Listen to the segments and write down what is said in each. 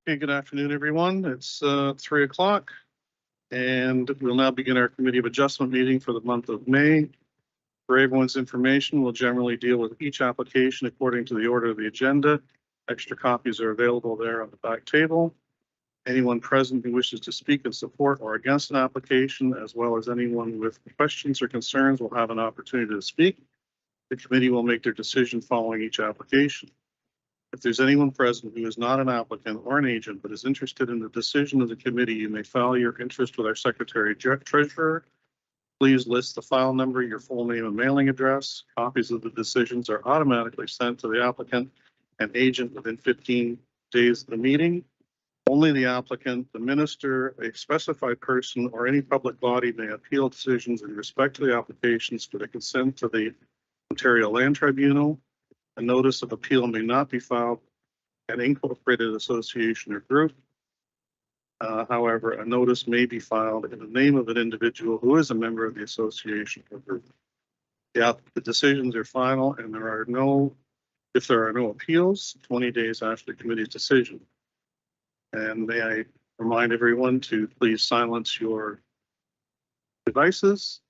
Okay, good afternoon, everyone. It's 3 o'clock, and we'll now begin our Committee of Adjustment meeting for the month of May. For everyone's information, we'll generally deal with each application according to the order of the agenda. Extra copies are available there on the back table. Anyone present who wishes to speak in support or against an application, as well as anyone with questions or concerns, will have an opportunity to speak. The committee will make their decision following each application. If there's anyone present who is not an applicant or an agent but is interested in the decision of the committee, you may file your interest with our Secretary Treasurer. Please list the file number, your full name and mailing address. Copies of the decisions are automatically sent to the applicant and agent within 15 days of the meeting. Only the applicant, the minister, a specified person, or any public body may appeal decisions in respect to the applications for the consent to the Ontario Land Tribunal. A notice of appeal may not be filed at incorporated association or group. However, a notice may be filed in the name of an individual who is a member of the association or group. The decisions are final, and if there are no appeals, 20 days after the committee's decision. And may I remind everyone to please silence your devices.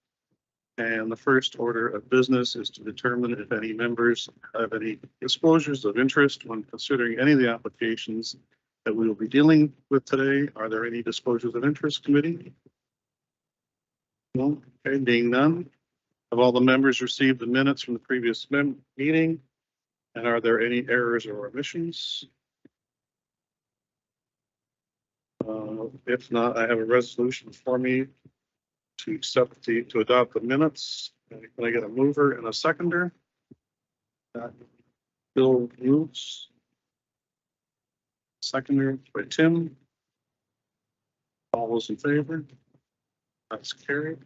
And the first order of business is to determine if any members have any disclosures of interest when considering any of the applications that we will be dealing with today. Are there any disclosures of interest, committee? No. Okay, being none. Have all the members received the minutes from the previous meeting? And are there any errors or omissions? If not, I have a resolution for me to adopt the minutes. Can I get a mover and a seconder? Bill moves. Seconder by Tim. All those in favor? That's carried.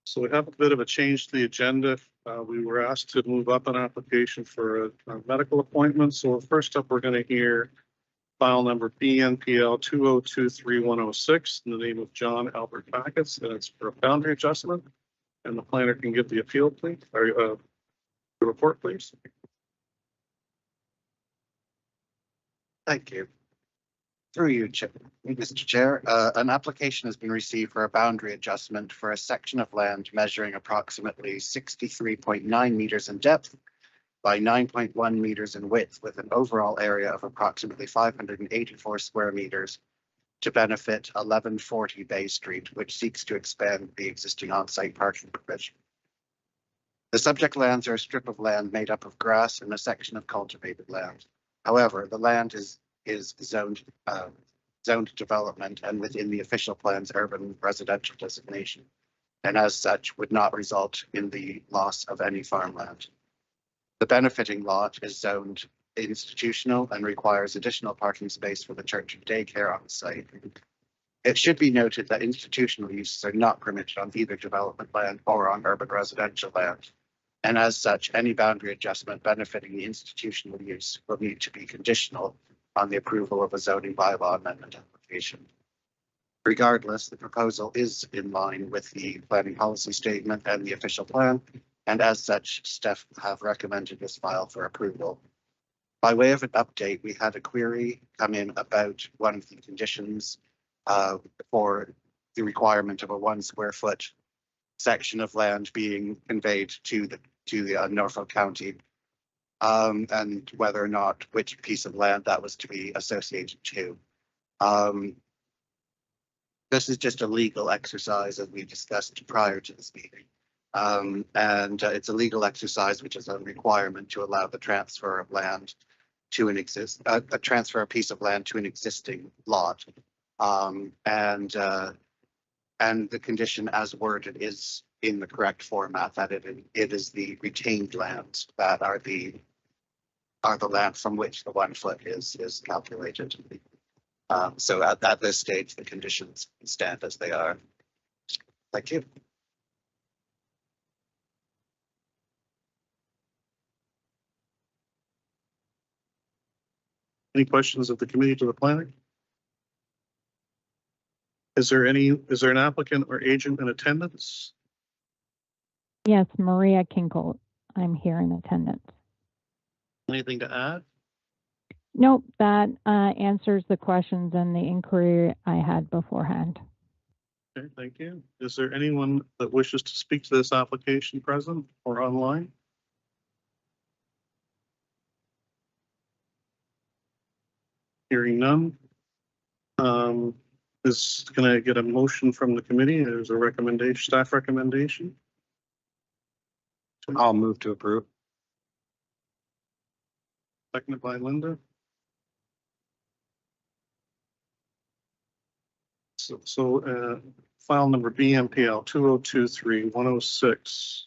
So we have a bit of a change to the agenda. We were asked to move up an application for a medical appointment. So first up, we're going to hear file number BNPL 2023106 in the name of John Albert Packets, and it's for a boundary adjustment. And the planner can give the appeal, please, or the report, please. Thank you. Through you, Mr. Chair, an application has been received for a boundary adjustment for a section of land measuring approximately 63.9 meters in depth by 9.1 meters in width, with an overall area of approximately 584 square meters to benefit 1140 Bay Street, which seeks to expand the existing on-site parking provision. The subject lands are a strip of land made up of grass and a section of cultivated land. However, the land is zoned development and within the official plan's urban residential designation, and as such would not result in the loss of any farmland. The benefiting lot is zoned institutional and requires additional parking space for the church and daycare on the site. It should be noted that institutional uses are not permitted on either development land or on urban residential land. And as such, any boundary adjustment benefiting the institutional use will need to be conditional on the approval of a zoning bylaw amendment application. Regardless, the proposal is in line with the planning policy statement and the official plan, and as such, staff have recommended this file for approval. By way of an update, we had a query come in about one of the conditions for the requirement of a 1 square foot section of land being conveyed to the Norfolk County, and whether or not which piece of land that was to be associated to. This is just a legal exercise, as we discussed prior to this meeting. And it's a legal exercise which is a requirement to allow the transfer of land to a transfer a piece of land to an existing lot. And the condition as worded is in the correct format, that it is the retained lands that are the land from which the 1 foot is calculated. So at this stage, the conditions stand as they are. Thank you. Any questions of the committee to the planner? Is there an applicant or agent in attendance? Yes, Maria Kinkle. I'm here in attendance. Anything to add? Nope, that answers the questions and the inquiry I had beforehand. Okay, thank you. Is there anyone that wishes to speak to this application present or online? Hearing none. Can I get a motion from the committee? There's a recommendation, staff recommendation. I'll move to approve. Seconded by Linda. So, file number BMPL 2023-106.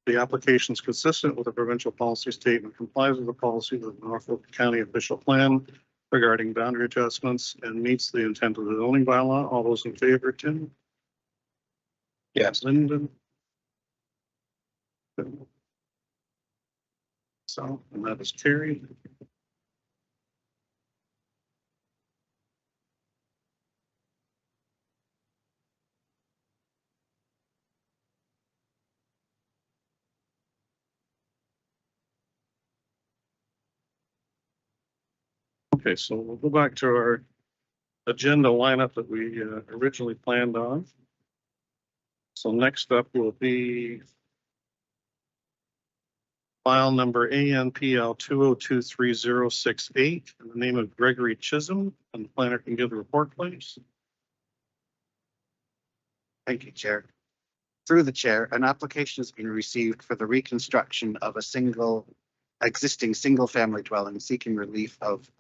The application is consistent with the provincial policy statement, complies with the policy of the Norfolk County official plan regarding boundary adjustments, and meets the intent of the zoning bylaw. All those in favor, Tim? Yes. Lyndon? So, and that is carried. Okay, so we'll go back to our agenda lineup that we originally planned on. So next up will be file number ANPL 2023068 in the name of Gregory Chisholm, and the planner can give the report, please. Thank you, Chair. Through the chair, an application has been received for the reconstruction of a existing single-family dwelling seeking relief of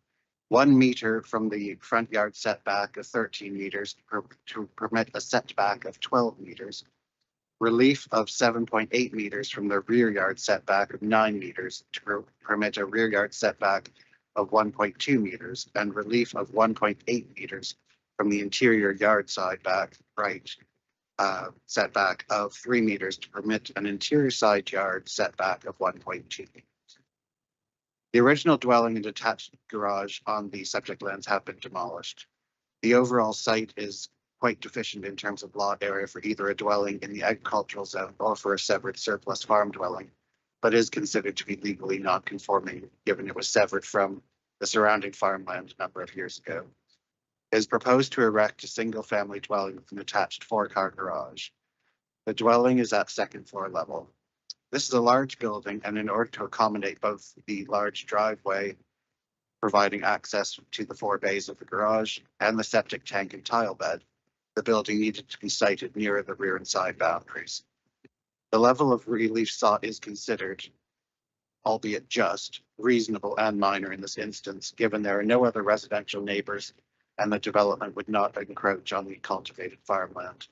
1 meter from the front yard setback of 13 meters to permit a setback of 12 meters, relief of 7.8 meters from the rear yard setback of 9 meters to permit a rear yard setback of 1.2 meters, and relief of 1.8 meters from the interior yard side back right setback of 3 meters to permit an interior side yard setback of 1.2 meters. The original dwelling and detached garage on the subject lands have been demolished. The overall site is quite deficient in terms of lot area for either a dwelling in the agricultural zone or for a separate surplus farm dwelling, but is considered to be legally non-conforming given it was severed from the surrounding farmland a number of years ago. It is proposed to erect a single-family dwelling with an attached 4-car garage. The dwelling is at second floor level. This is a large building, and in order to accommodate both the large driveway providing access to the 4 bays of the garage and the septic tank and tile bed, the building needed to be sited nearer the rear and side boundaries. The level of relief sought is considered, albeit just, reasonable and minor in this instance, given there are no other residential neighbors and the development would not encroach on the cultivated farmland.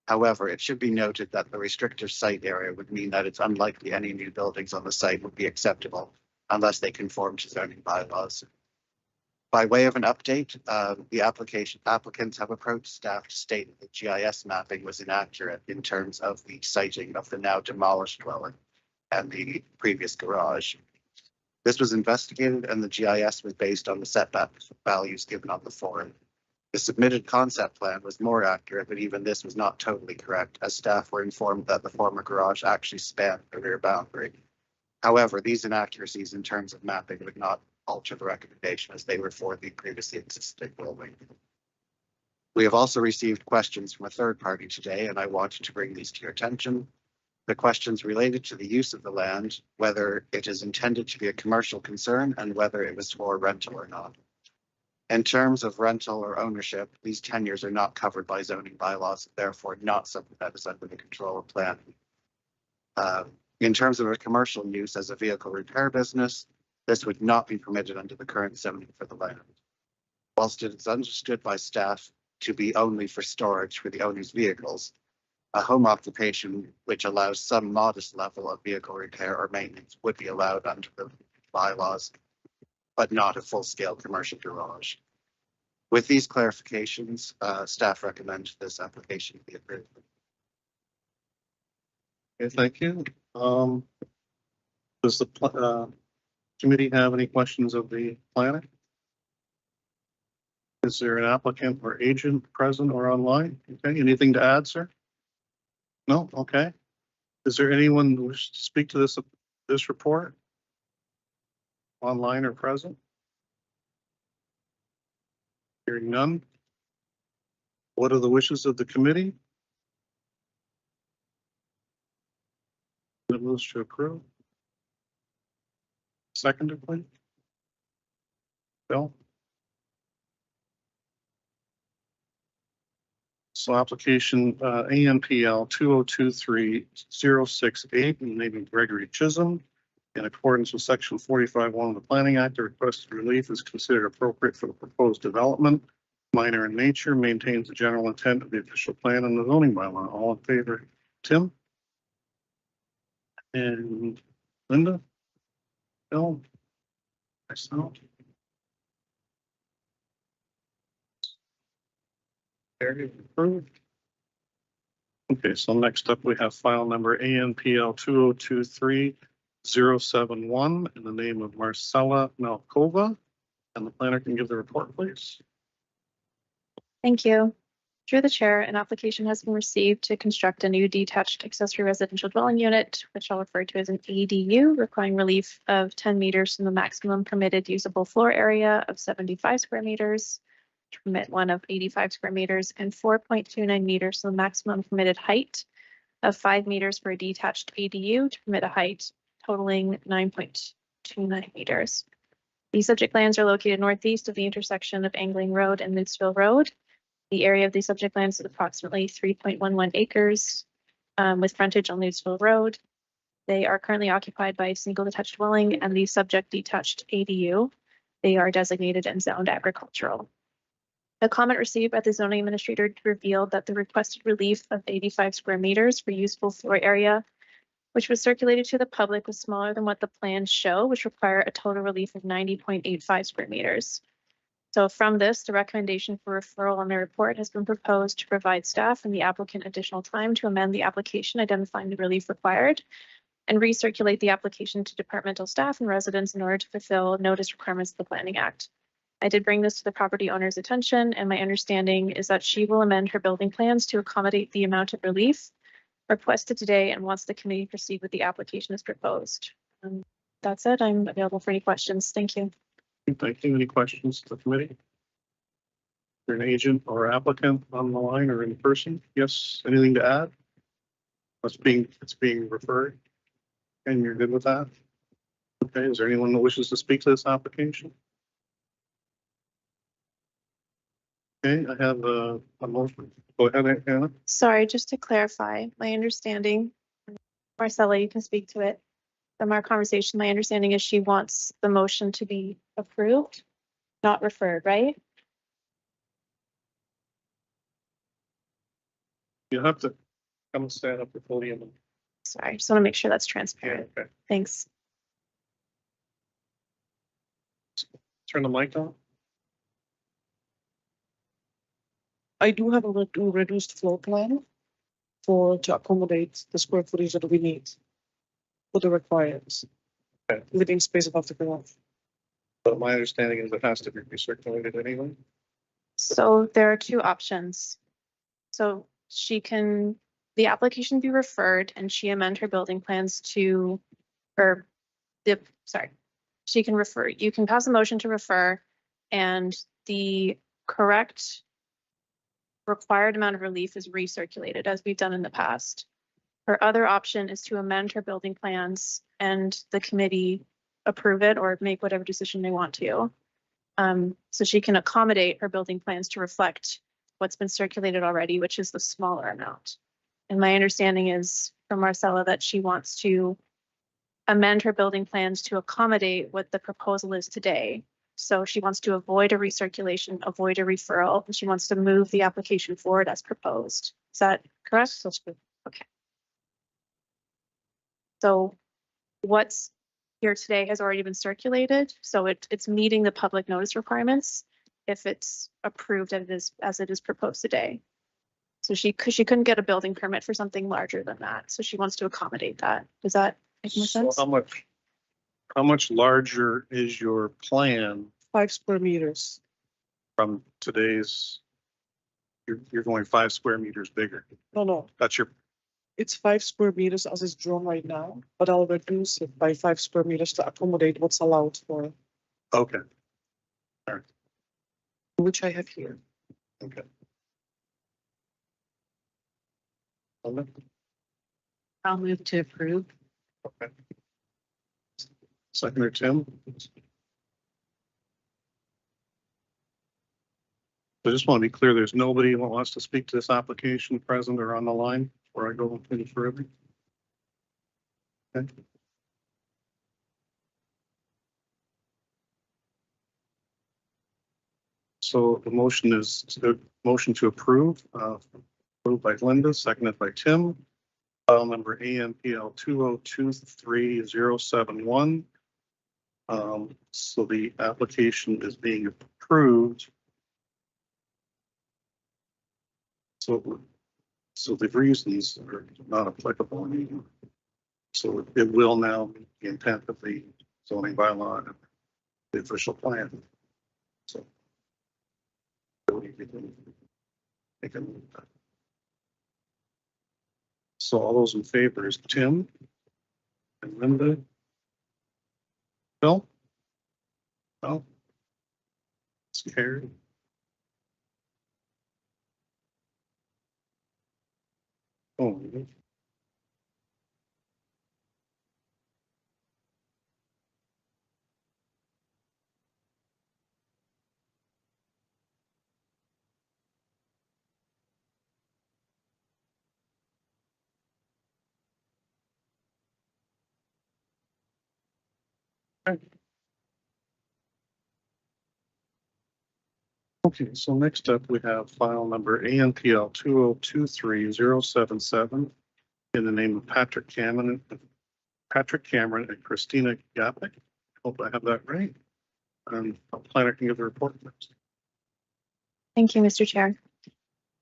However, it should be noted that the restrictive site area would mean that it's unlikely any new buildings on the site would be acceptable unless they conform to zoning bylaws. By way of an update, the applicants have approached staff to state that the GIS mapping was inaccurate in terms of the siting of the now demolished dwelling and the previous garage. This was investigated and the GIS was based on the setback values given on the form. The submitted concept plan was more accurate, but even this was not totally correct, as staff were informed that the former garage actually spanned the rear boundary. However, these inaccuracies in terms of mapping would not alter the recommendation as they were for the previously existing building. We have also received questions from a third party today, and I wanted to bring these to your attention. The questions related to the use of the land, whether it is intended to be a commercial concern and whether it was for rental or not. In terms of rental or ownership, these tenures are not covered by zoning bylaws, therefore not something that is under the control of planning. In terms of a commercial use as a vehicle repair business, this would not be permitted under the current zoning for the land. Whilst it is understood by staff to be only for storage for the owner's vehicles, a home occupation which allows some modest level of vehicle repair or maintenance would be allowed under the bylaws, but not a full-scale commercial garage. With these clarifications, staff recommends this application be approved. Okay, thank you. Does the committee have any questions of the planner? Is there an applicant or agent present or online? Okay, anything to add, sir? No? Okay. Is there anyone who wishes to speak to this report? online or present? Hearing none. What are the wishes of the committee? That moves to approve. Seconded, please. Bill? So application ANPL 2023-068 in the name of Gregory Chisholm. In accordance with section 45(1) of the Planning Act, the requested relief is considered appropriate for the proposed development. Minor in nature, maintains the general intent of the official plan and the zoning bylaw. All in favor? Tim? And Linda? Bill? Myself? Carried, approved. Okay, so next up we have file number ANPL 2023-071 in the name of Marcella Malkova. And the planner can give the report, please. Thank you. Through the chair, an application has been received to construct a new detached accessory residential dwelling unit, which I'll refer to as an ADU, requiring relief of 10 meters from the maximum permitted usable floor area of 75 square meters, to permit one of 85 square meters, and 4.29 meters from the maximum permitted height of 5 meters for a detached ADU to permit a height totaling 9.29 meters. The subject lands are located northeast of the intersection of Angling Road and Midsville Road. The area of the subject lands is approximately 3.11 acres with frontage on Midsville Road. They are currently occupied by a single detached dwelling and the subject detached ADU. They are designated and zoned agricultural. The comment received by the zoning administrator revealed that the requested relief of 85 square meters for usable floor area, which was circulated to the public, was smaller than what the plans show, which require a total relief of 90.85 square meters. So from this, the recommendation for referral on the report has been proposed to provide staff and the applicant additional time to amend the application identifying the relief required and recirculate the application to departmental staff and residents in order to fulfill notice requirements of the Planning Act. I did bring this to the property owner's attention, and my understanding is that she will amend her building plans to accommodate the amount of relief requested today and wants the committee proceed with the application as proposed. That's it. I'm available for any questions. Thank you. Thank you. Any questions to the committee? You're an agent or applicant on the line or in person? Yes, anything to add? It's being referred and you're good with that? Okay, is there anyone that wishes to speak to this application? Okay, I have a motion. Go ahead, Anna. Sorry, just to clarify, my understanding, Marcella, you can speak to it. From our conversation, my understanding is she wants the motion to be approved, not referred, right? You have to come and stand up at the podium. Sorry, just want to make sure that's transparent. Okay, Thanks. turn the mic on. I do have a reduced floor plan to accommodate the square footage that we need for the requirements. Okay. Living space above the garage. But my understanding is it has to be recirculated anyway. So there are two options. So the application be referred and she amend her building plans to, she can refer, you can pass a motion to refer and the correct required amount of relief is recirculated as we've done in the past. Her other option is to amend her building plans and the committee approve it or make whatever decision they want to. So she can accommodate her building plans to reflect what's been circulated already, which is the smaller amount. And my understanding is from Marcella that she wants to amend her building plans to accommodate what the proposal is today. So she wants to avoid a recirculation, avoid a referral, and she wants to move the application forward as proposed. Is that correct? That's good. Okay. So what's here today has already been circulated, so it's meeting the public notice requirements if it's approved as it is proposed today. So she couldn't get a building permit for something larger than that, so she wants to accommodate that. Does that make more So sense? how much larger is your plan 5 square meters. from today's? You're going 5 square meters bigger. No, That's your, It's 5 square meters as is drawn right now, but I'll reduce it by 5 square meters to accommodate what's allowed for, Okay, which I have here. okay. I'll move to approve. Okay. Seconder Tim. I just want to be clear, there's nobody who wants to speak to this application present or on the line before I go any further. Okay. So the motion is the motion to approve, approved by Linda, seconded by Tim. File number AMPL 2023071. So the application is being approved. So the reasons are not applicable anymore. So it will now meet the intent of the zoning bylaw and the official plan. So they can. So all those in favor is Tim and Linda. Bill? No? It's carried. Oh. Okay, so next up we have file number ANPL 2023077 in the name of Patrick Cameron and Christina Gapik. Hope I have that right. Planner can give the report. Thank you, Mr. Chair.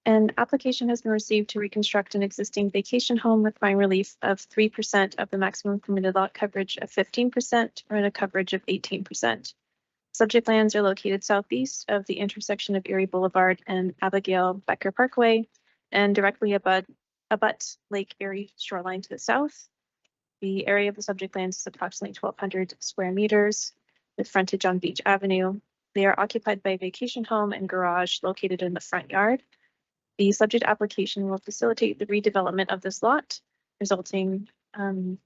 An application has been received to reconstruct an existing vacation home requiring relief of 3% of the maximum permitted lot coverage of 15% or in a coverage of 18%. Subject lands are located southeast of the intersection of Erie Boulevard and Abigail Becker Parkway and directly abut Lake Erie shoreline to the south. The area of the subject lands is approximately 1,200 square meters with frontage on Beach Avenue. They are occupied by a vacation home and garage located in the front yard. The subject application will facilitate the redevelopment of this lot, resulting in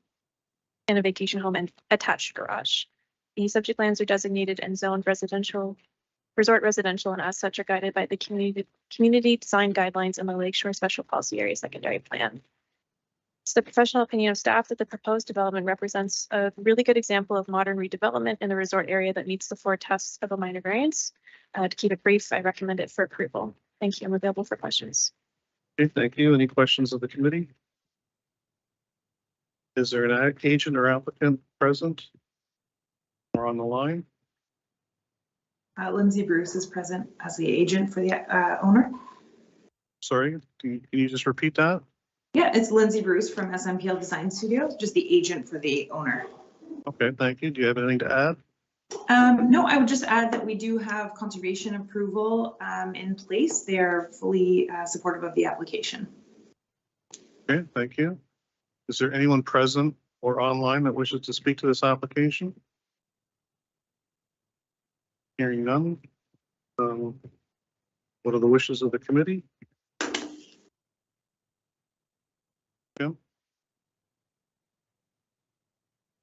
a vacation home and attached garage. The subject lands are designated and zoned resort residential, and as such are guided by the community design guidelines and the Lakeshore Special Policy Area Secondary Plan. It's the professional opinion of staff that the proposed development represents a really good example of modern redevelopment in the resort area that meets the 4 tests of a minor variance. To keep it brief, I recommend it for approval. Thank you. I'm available for questions. Okay, thank you. Any questions of the committee? Is there an agent or applicant present or on the line? Lindsay Bruce is present as the agent for the owner. Sorry, can you just repeat that? Yeah, it's Lindsay Bruce from SMPL Design Studios, just the agent for the owner. Okay, thank you. Do you have anything to add? No, I would just add that we do have conservation approval in place. They are fully supportive of the application. Okay, thank you. Is there anyone present or online that wishes to speak to this application? Hearing none. What are the wishes of the committee? Jim?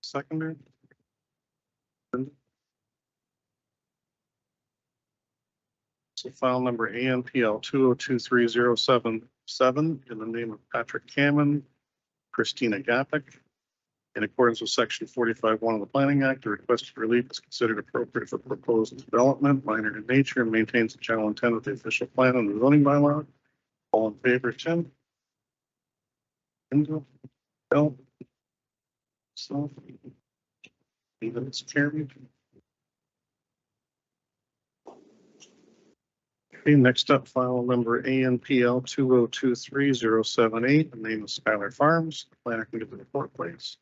Seconder? So file number ANPL 2023077 in the name of Patrick Cameron, Christina Gapik. In accordance with section 45(1) of the Planning Act, the requested relief is considered appropriate for proposed development, minor in nature, and maintains the general intent of the official plan and the zoning bylaw. All in favor, Tim? Bill? So, even it's carried. Okay, next up, file number ANPL 2023078, the name of Skylar Farms. Planner can give the report, please.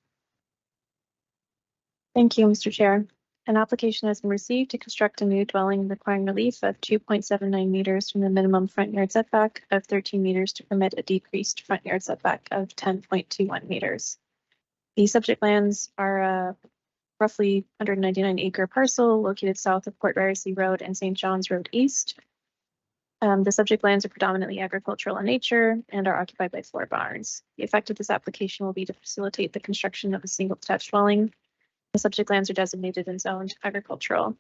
Thank you, Mr. Chair. An application has been received to construct a new dwelling requiring relief of 2.79 meters from the minimum front yard setback of 13 meters to permit a decreased front yard setback of 10.21 meters. The subject lands are a roughly 199 acre parcel located south of Port Ryersley Road and St. John's Road East. The subject lands are predominantly agricultural in nature and are occupied by 4 barns. The effect of this application will be to facilitate the construction of a single detached dwelling. The subject lands are designated and zoned agricultural.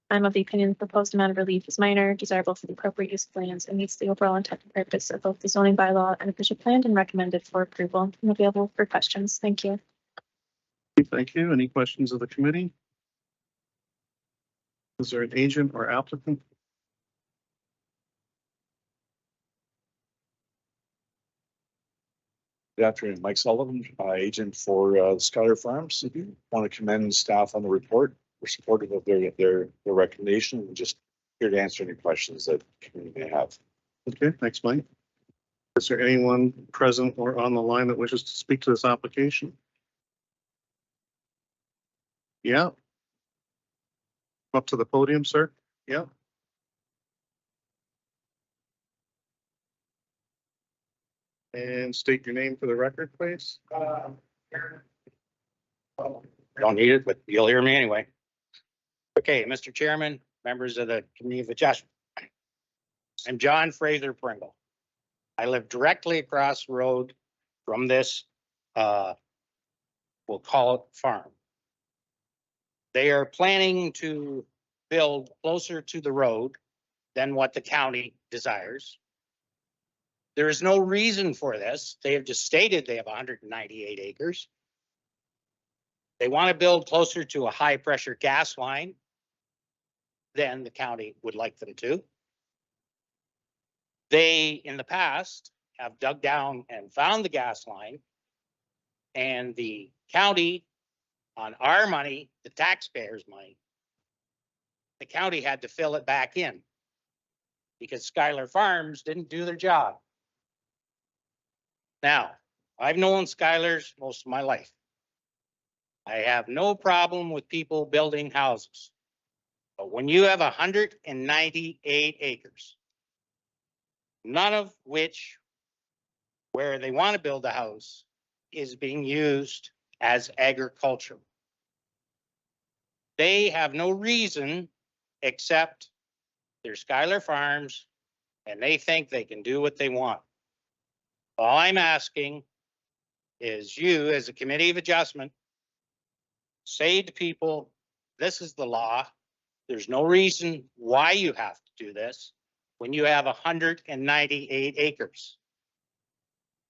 I'm of the opinion the proposed amount of relief is minor, desirable for the appropriate use of lands, and meets the overall intent and purpose of both the zoning bylaw and official plan and recommended for approval. I'm available for questions. Thank you. Thank you. Any questions of the committee? Is there an agent or applicant? Good afternoon, Mike Sullivan, agent for Schuyler Farms. Want to commend staff on the report. We're supportive of their recommendation and just here to answer any questions that the community may have. Okay, thanks, Mike. Is there anyone present or on the line that wishes to speak to this application? Yeah. Up to the podium, sir. Yeah. And state your name for the record, please. Don't need it, but you'll hear me anyway. Okay, Mr. Chairman, members of the Committee of Adjustment. I'm John Fraser Pringle. I live directly across the road from this, we'll call it farm. They are planning to build closer to the road than what the county desires. There is no reason for this. They have just stated they have 198 acres. They want to build closer to a high pressure gas line than the county would like them to. They, in the past, have dug down and found the gas line, and the county, on our money, the taxpayers' money, the county had to fill it back in because Schuyler Farms didn't do their job. Now, I've known Schuyler's most of my life. I have no problem with people building houses. But when you have 198 acres, none of which where they want to build a house is being used as agriculture. They have no reason except they're Schuyler Farms and they think they can do what they want. All I'm asking is you, as a Committee of Adjustment, say to people, this is the law. There's no reason why you have to do this when you have 198 acres.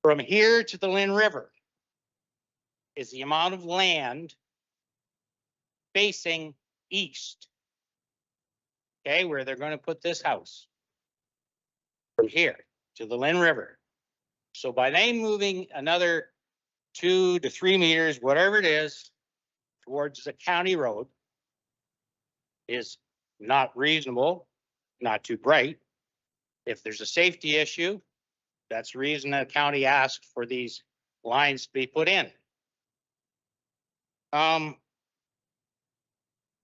From here to the Lynn River is the amount of land facing east. Okay, where they're going to put this house. From here to the Lynn River. So by them moving another 2 to 3 meters, whatever it is, towards the county road is not reasonable, not too bright. If there's a safety issue, that's the reason the county asked for these lines to be put in.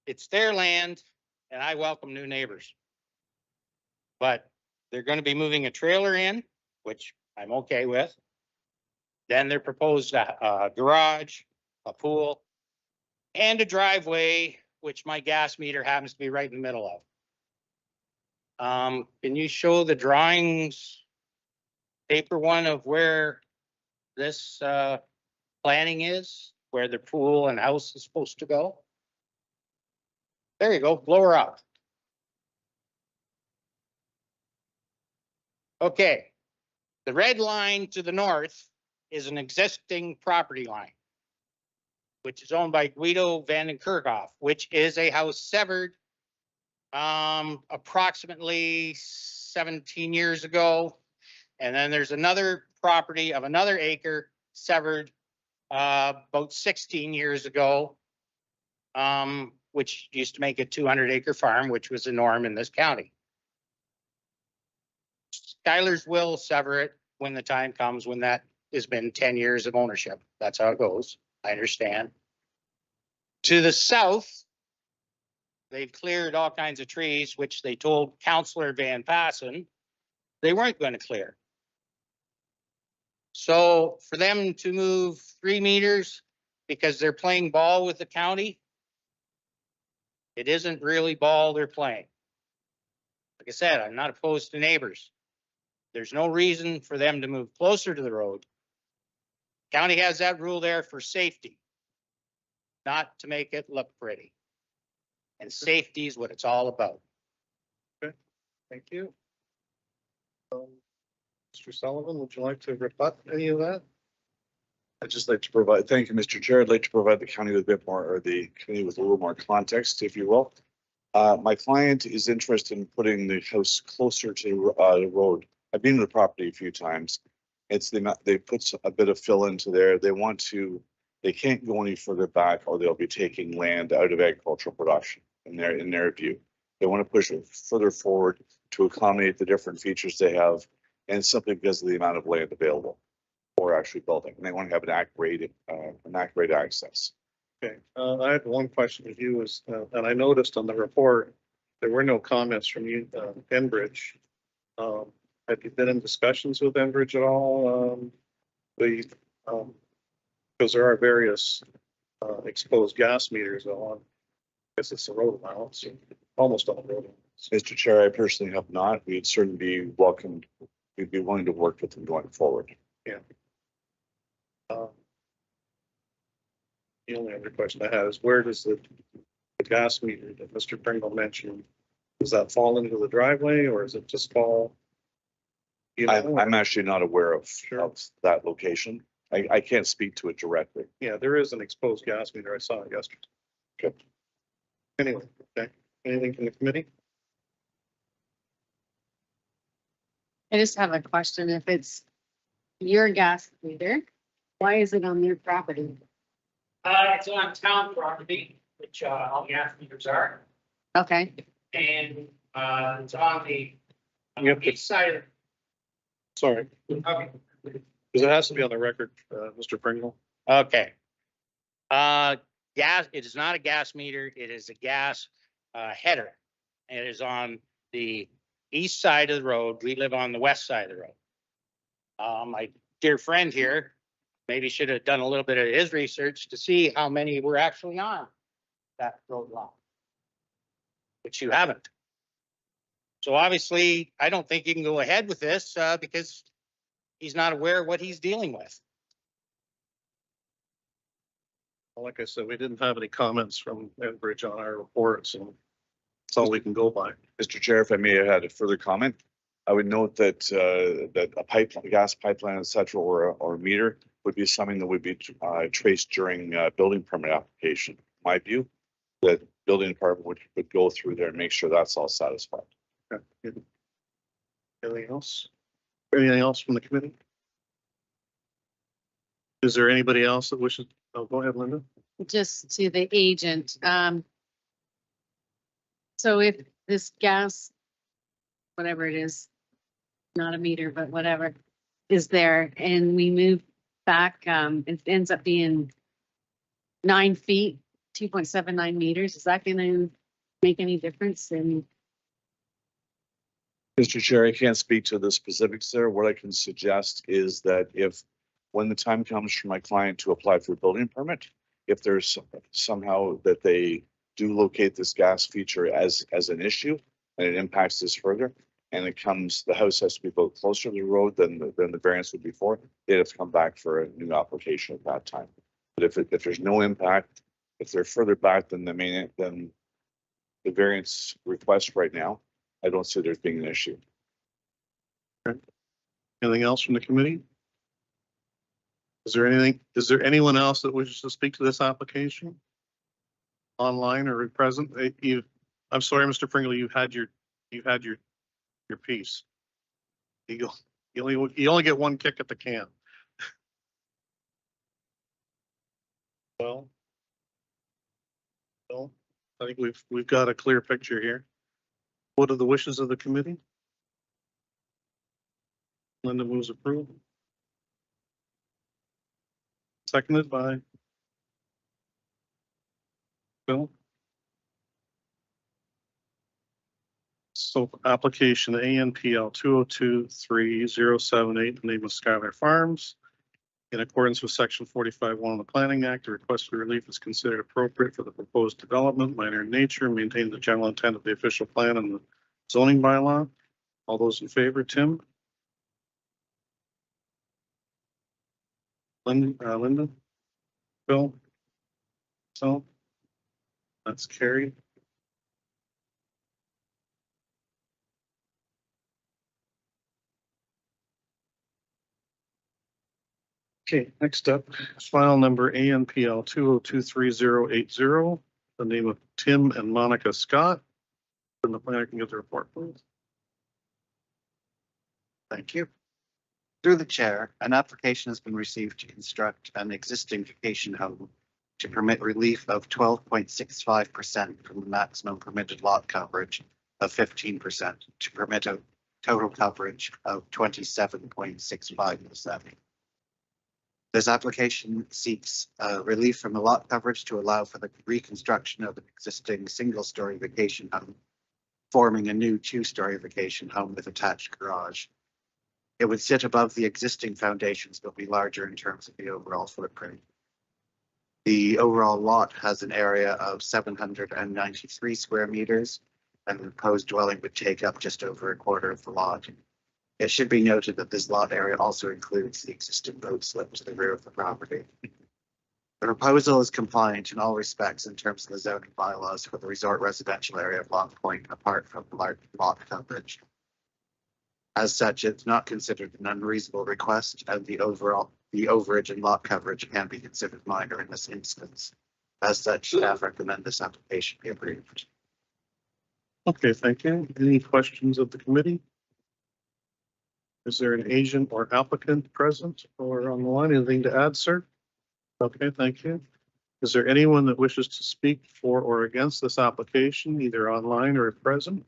It's their land and I welcome new neighbors. But they're going to be moving a trailer in, which I'm okay with. Then they're proposed a garage, a pool, and a driveway, which my gas meter happens to be right in the middle of. Can you show the drawings, paper one, of where this planning is, where the pool and house is supposed to go? There you go, blow her up. Okay, the red line to the north is an existing property line, which is owned by Guido Van den Kerkhoff, which is a house severed approximately 17 years ago. And then there's another property of another acre severed about 16 years ago, which used to make a 200-acre farm, which was the norm in this county. Schuyler's will sever it when the time comes, when that has been 10 years of ownership. That's how it goes. I understand. To the south they've cleared all kinds of trees, which they told Councillor Van Passen they weren't going to clear. So for them to move 3 meters because they're playing ball with the county, it isn't really ball they're playing. Like I said, I'm not opposed to neighbors. There's no reason for them to move closer to the road. County has that rule there for safety, not to make it look pretty. And safety is what it's all about. Thank you. Mr. Sullivan, would you like to rebut any of that? I'd just like to provide, thank you, Mr. Chair. I'd like to provide the county with a bit more, or the committee with a little more context, if you will. My client is interested in putting the house closer to the road. I've been to the property a few times. It's they put a bit of fill into there. They can't go any further back or they'll be taking land out of agricultural production in their view. They want to push it further forward to accommodate the different features they have, and simply because of the amount of land available for actually building. And they want to have an accurate access. Okay, I had one question with you is, and I noticed on the report, there were no comments from you, Enbridge. Have you been in discussions with Enbridge at all? Because there are various exposed gas meters on, I guess it's the road allowance, almost all road allowance. Mr. Chair, I personally have not. We'd certainly be welcomed. We'd be willing to work with them going forward. Yeah. The only other question I have is where does the gas meter that Mr. Pringle mentioned, does that fall into the driveway or is it just fall? You know, I'm actually not aware of Sure. that location. I can't speak to it directly. Yeah, there is an exposed gas meter. I saw it yesterday. Okay. Anyway, okay. Anything from the committee? I just have a question. If it's your gas meter, why is it on their property? It's on town property, which all gas meters are, Okay, and it's on the Yep. east side of. Sorry, Okay. because it has to be on the record, Mr. Pringle. Okay. Gas, it is not a gas meter, it is a gas header. It is on the east side of the road. We live on the west side of the road. My dear friend here maybe should have done a little bit of his research to see how many were actually on that road line, which you haven't. So obviously, I don't think you can go ahead with this because he's not aware of what he's dealing with. Like I said, we didn't have any comments from Enbridge on our report, so that's all we can go by. Mr. Chair, if I may add a further comment, I would note that that a gas pipeline, et cetera, or a meter would be something that would be traced during building permit application. My view, that building department would go through there and make sure that's all satisfied. Okay. Anything else? Anything else from the committee? Is there anybody else that wishes? Oh, go ahead, Linda. just to the agent. So if this gas, whatever it is, not a meter, but whatever, is there and we move back, it ends up being 9 feet, 2.79 meters, is that gonna make any difference in? Mr. Chair, I can't speak to the specifics there. What I can suggest is that when the time comes for my client to apply for a building permit, if there's somehow that they do locate this gas feature as an issue and it impacts this further, and the house has to be built closer to the road than the variance would be for, they'd have to come back for a new application at that time. But if there's no impact, if they're further back than the variance request right now, I don't see there's being an issue. Anything else from the committee? Is there anyone else that wishes to speak to this application? Online or present? I'm sorry, Mr. Pringle, you had your piece. You only get one kick at the can. Well, I think we've got a clear picture here. What are the wishes of the committee? Linda moves approval. Seconded by Bill. So application ANPL 2023078, in the name of Skylar Farms. In accordance with section 45(1) of the Planning Act, the request for relief is considered appropriate for the proposed development, minor in nature, maintain the general intent of the official plan and the zoning bylaw. All those in favor, Tim? Linda? Bill? So? That's carried. Okay, next up, file number ANPL 2023080, the name of Tim and Monica Scott. And the planner can get the report, please. Thank you. Through the chair, an application has been received to construct an existing vacation home to permit relief of 12.65% from the maximum permitted lot coverage of 15% to permit a total coverage of 27.65%. This application seeks relief from the lot coverage to allow for the reconstruction of an existing single-story vacation home, forming a new two-story vacation home with attached garage. It would sit above the existing foundations, but be larger in terms of the overall footprint. The overall lot has an area of 793 square meters, and the proposed dwelling would take up just over a quarter of the lot. It should be noted that this lot area also includes the existing road slip to the rear of the property. The proposal is compliant in all respects in terms of the zoning bylaws for the resort residential area of Long Point, apart from the large lot coverage. As such, it's not considered an unreasonable request, and the overage and lot coverage can be considered minor in this instance. As such, staff recommend this application be approved. Okay, thank you. Any questions of the committee? Is there an agent or applicant present or on the line? Anything to add, sir? Okay, thank you. Is there anyone that wishes to speak for or against this application, either online or present?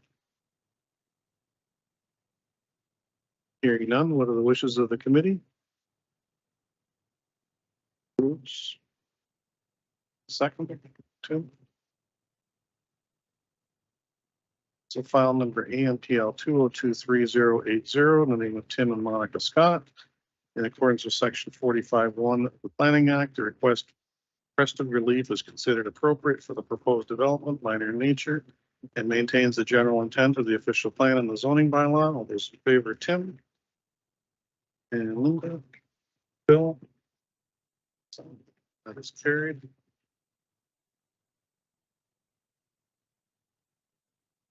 Hearing none, what are the wishes of the committee? Oops. Second, Tim. So file number ANPL 2023080 in the name of Tim and Monica Scott. In accordance with section 45(1) of the Planning Act, the requested relief is considered appropriate for the proposed development, minor in nature, and maintains the general intent of the official plan and the zoning bylaw. All those in favor, Tim and Linda, Bill. So that is carried.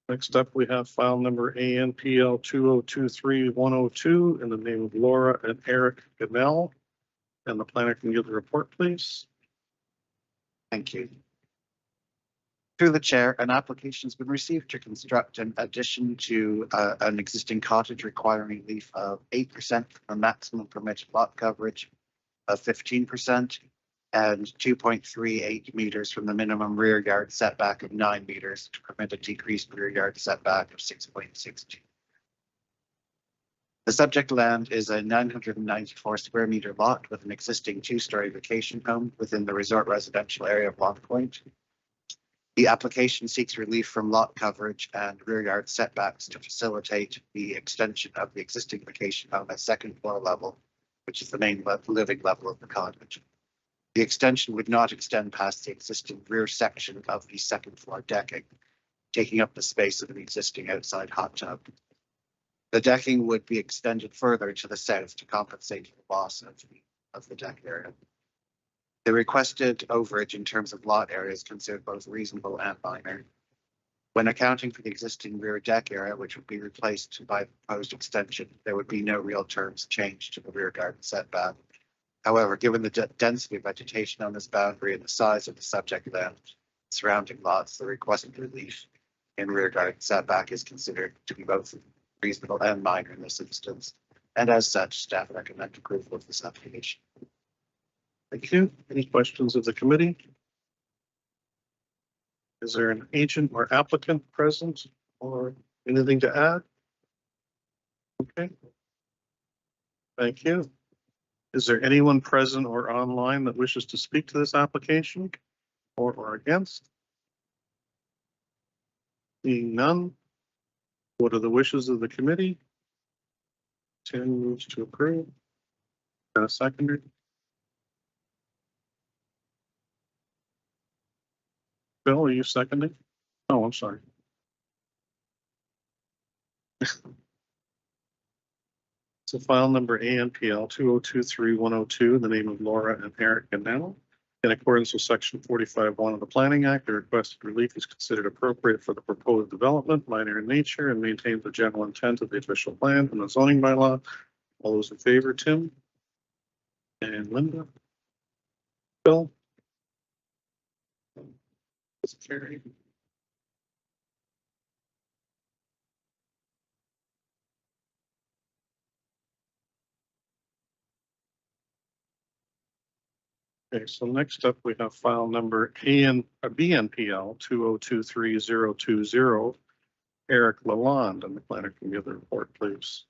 Next up, we have file number ANPL 2023102 in the name of Laura and Eric Gamel. And the planner can give the report, please. Thank you. Through the chair, an application has been received to construct an addition to an existing cottage requiring relief of 8% from maximum permitted lot coverage of 15% and 2.38 meters from the minimum rear yard setback of 9 meters to permit a decreased rear yard setback of 6.62. The subject land is a 994 square meter lot with an existing two-story vacation home within the resort residential area of Long Point. The application seeks relief from lot coverage and rear yard setbacks to facilitate the extension of the existing vacation home at second floor level, which is the main living level of the cottage. The extension would not extend past the existing rear section of the second floor decking, taking up the space of an existing outside hot tub. The decking would be extended further to the south to compensate for the loss of the deck area. The requested overage in terms of lot area is considered both reasonable and minor. When accounting for the existing rear deck area, which would be replaced by the proposed extension, there would be no real terms change to the rear garden setback. However, given the density of vegetation on this boundary and the size of the subject land surrounding lots, the requested relief in rear garden setback is considered to be both reasonable and minor in this instance. And as such, staff recommend approval of this application. Thank you. Any questions of the committee? Is there an agent or applicant present or anything to add? Okay. Thank you. Is there anyone present or online that wishes to speak to this application or against? Seeing none, What are the wishes of the committee? Tim moves to approve. And a seconder. Bill, are you seconding? Oh, I'm sorry. So file number ANPL 2023-102 in the name of Laura and Eric Ganell. In accordance with section 45(1) of the Planning Act, the requested relief is considered appropriate for the proposed development, minor in nature, and maintains the general intent of the official plan and the zoning bylaw. All those in favor, Tim? And Linda? Bill? It's carried. Okay, so next up, we have file number BNPL 2023-020, Eric Lalonde, and the planner can give the report, please.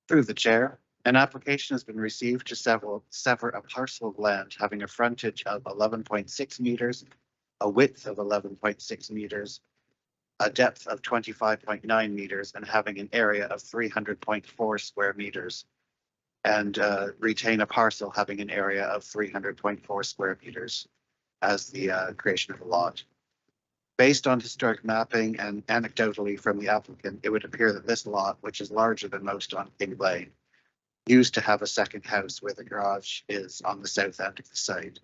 Through the chair, an application has been received to sever a parcel of land having a frontage of 11.6 meters, a width of 11.6 meters, a depth of 25.9 meters, and having an area of 300.4 square meters, and retain a parcel having an area of 300.4 square meters as the creation of a lot. Based on historic mapping and anecdotally from the applicant, it would appear that this lot, which is larger than most on King Lane, used to have a second house where the garage is on the south end of the site.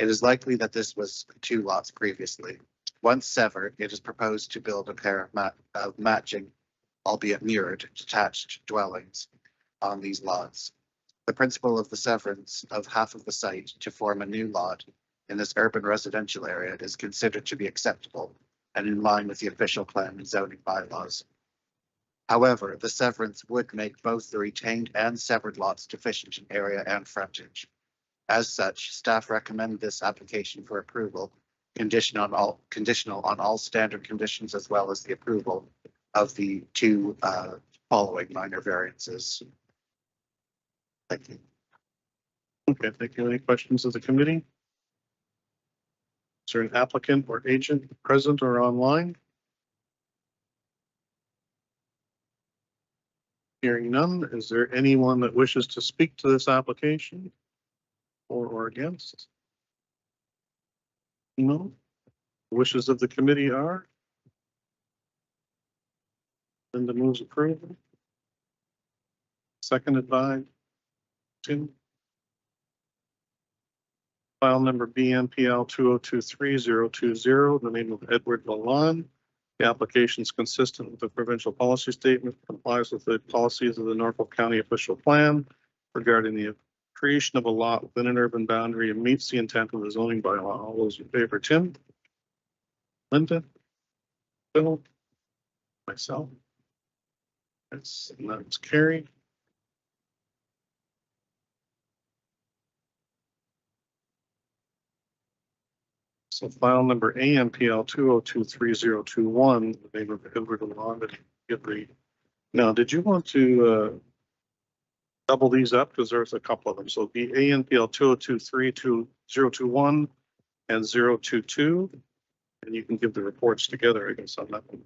It is likely that this was 2 lots previously. Once severed, it is proposed to build a pair of matching, albeit mirrored, detached dwellings on these lots. The principle of the severance of half of the site to form a new lot in this urban residential area is considered to be acceptable and in line with the official plan and zoning bylaws. However, the severance would make both the retained and severed lots deficient in area and frontage. As such, staff recommend this application for approval, conditional on all standard conditions, as well as the approval of the 2 following minor variances. Thank you. Okay, thank you. Any questions of the committee? Is there an applicant or agent present or online? Hearing none, is there anyone that wishes to speak to this application? Or against? No. Wishes of the committee are? Linda moves approval. Seconded by Tim. File number BNPL 2023-020, the name of Edward Lalonde. The application is consistent with the provincial policy statement, complies with the policies of the Norfolk County official plan regarding the creation of a lot within an urban boundary and meets the intent of the zoning bylaw. All those in favor, Tim? Linda? Bill? Myself? That's carried. So file number ANPL 2023-021, the name of Edward Lalonde. Now, did you want to double these up? Because there's a couple of them. So the ANPL 2023-021 and 022, and you can give the reports together, I guess, on that one.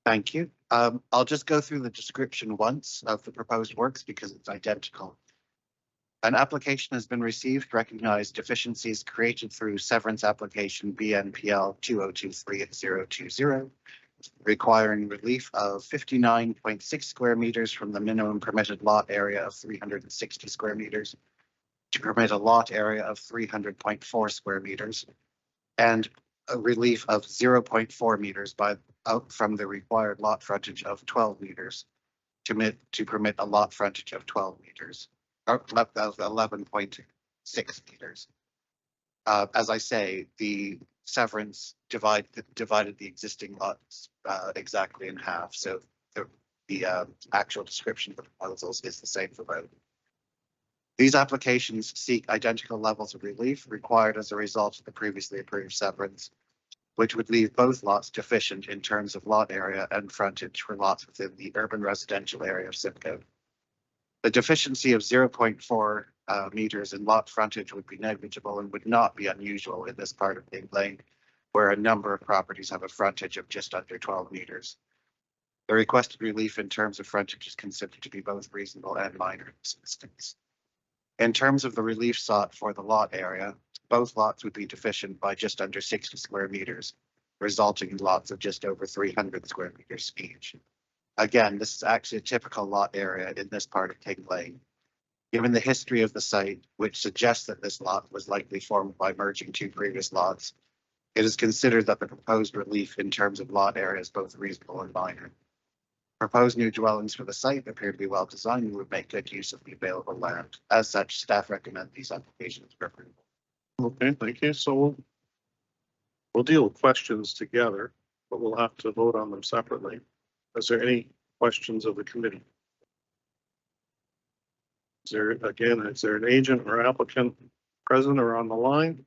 Thank you. I'll just go through the description once of the proposed works because it's identical. An application has been received to recognize deficiencies created through severance application BNPL 2023-020, requiring relief of 59.6 square meters from the minimum permitted lot area of 360 square meters to permit a lot area of 300.4 square meters, and a relief of 0.4 meters out from the required lot frontage of 12 meters to permit a lot frontage of 12 meters. Or 11.6 meters. As I say, the severance divided the existing lots exactly in half. So the actual description of the proposals is the same for both. These applications seek identical levels of relief required as a result of the previously approved severance, which would leave both lots deficient in terms of lot area and frontage for lots within the urban residential area of Simcoe. The deficiency of 0.4 meters in lot frontage would be negligible and would not be unusual in this part of King Lane, where a number of properties have a frontage of just under 12 meters. The requested relief in terms of frontage is considered to be both reasonable and minor in this instance. In terms of the relief sought for the lot area, both lots would be deficient by just under 60 square meters, resulting in lots of just over 300 square meters each. Again, this is actually a typical lot area in this part of King Lane. Given the history of the site, which suggests that this lot was likely formed by merging two previous lots, it is considered that the proposed relief in terms of lot area is both reasonable and minor. Proposed new dwellings for the site appear to be well designed and would make good use of the available land. As such, staff recommend these applications for approval. Okay, thank you. So we'll deal with questions together, but we'll have to vote on them separately. Is there any questions of the committee? Is there an agent or applicant present or on the line?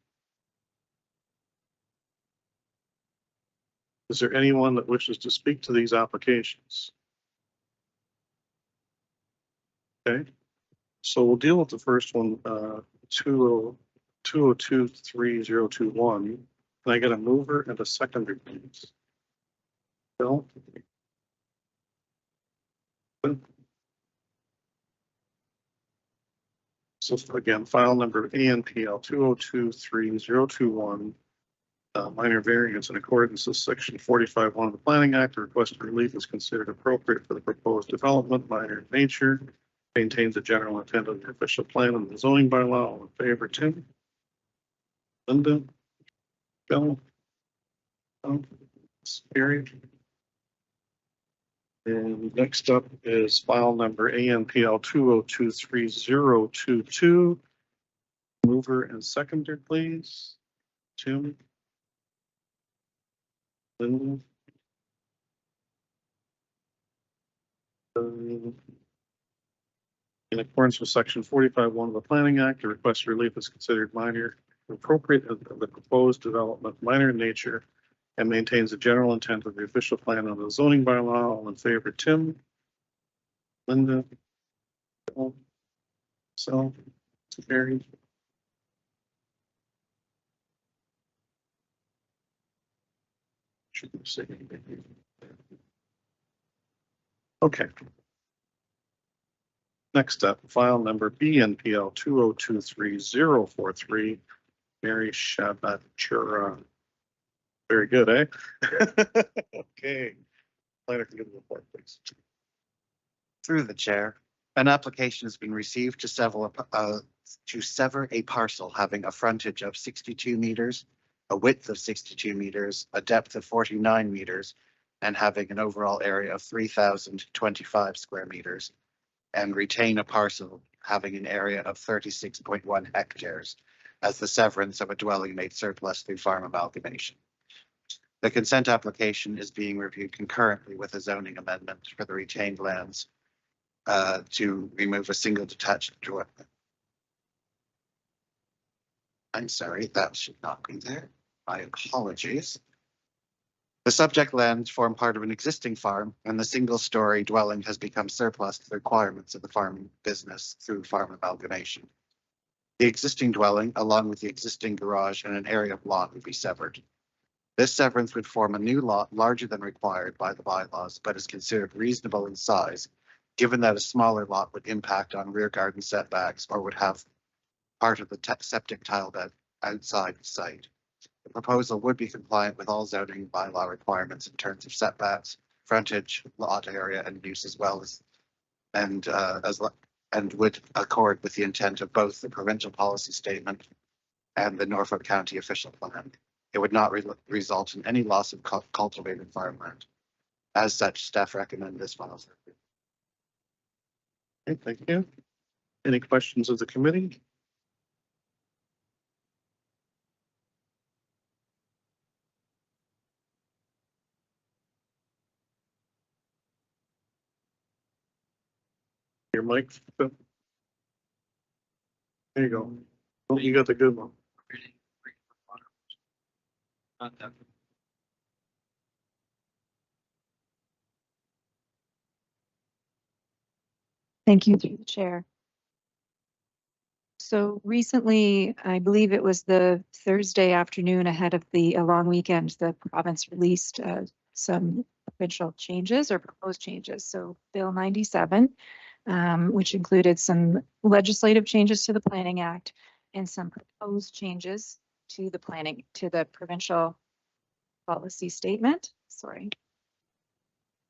Is there anyone that wishes to speak to these applications? Okay, so we'll deal with the first one, 2023-021. Can I get a mover and a seconder, please? Bill? So again, file number ANPL 2023-021. Minor variance in accordance with section 45(1) of the Planning Act. The requested relief is considered appropriate for the proposed development, minor in nature, maintains the general intent of the official plan and the zoning bylaw. All in favor, Tim? Linda? Bill? Carried. And next up is file number ANPL 2023-022. Mover and seconder, please. Tim? Linda? In accordance with section 45(1) of the Planning Act, the request for relief is considered minor, appropriate of the proposed development, minor in nature, and maintains the general intent of the official plan of the zoning bylaw. All in favor, Tim? Linda? Bill? So, carried. Okay. Next up, file number BNPL 2023-043, Mary Shabatura. Very good, eh? Okay. Planner can give the report, please. Through the chair, an application has been received to sever a parcel having a frontage of 62 meters, a width of 62 meters, a depth of 49 meters, and having an overall area of 3,025 square meters, and retain a parcel having an area of 36.1 hectares as the severance of a dwelling made surplus through farm amalgamation. The consent application is being reviewed concurrently with a zoning amendment for the retained lands to remove a single detached dwelling. I'm sorry, that should not be there. My apologies. The subject lands form part of an existing farm, and the single-story dwelling has become surplus to the requirements of the farming business through farm amalgamation. The existing dwelling, along with the existing garage and an area of lot, would be severed. This severance would form a new lot larger than required by the bylaws, but is considered reasonable in size, given that a smaller lot would impact on rear garden setbacks or would have part of the septic tile bed outside the site. The proposal would be compliant with all zoning bylaw requirements in terms of setbacks, frontage, lot area, and use as well as, and would accord with the intent of both the provincial policy statement and the Norfolk County official plan. It would not result in any loss of cultivated farmland. As such, staff recommend this file. Okay, thank you. Any questions of the committee? Your mic. There you go. Oh, you got the good one. Thank you through the chair. So recently, I believe it was the Thursday afternoon ahead of the long weekend, the province released some provincial changes or proposed changes. So Bill 97, which included some legislative changes to the Planning Act and some proposed changes to the provincial policy statement. Sorry.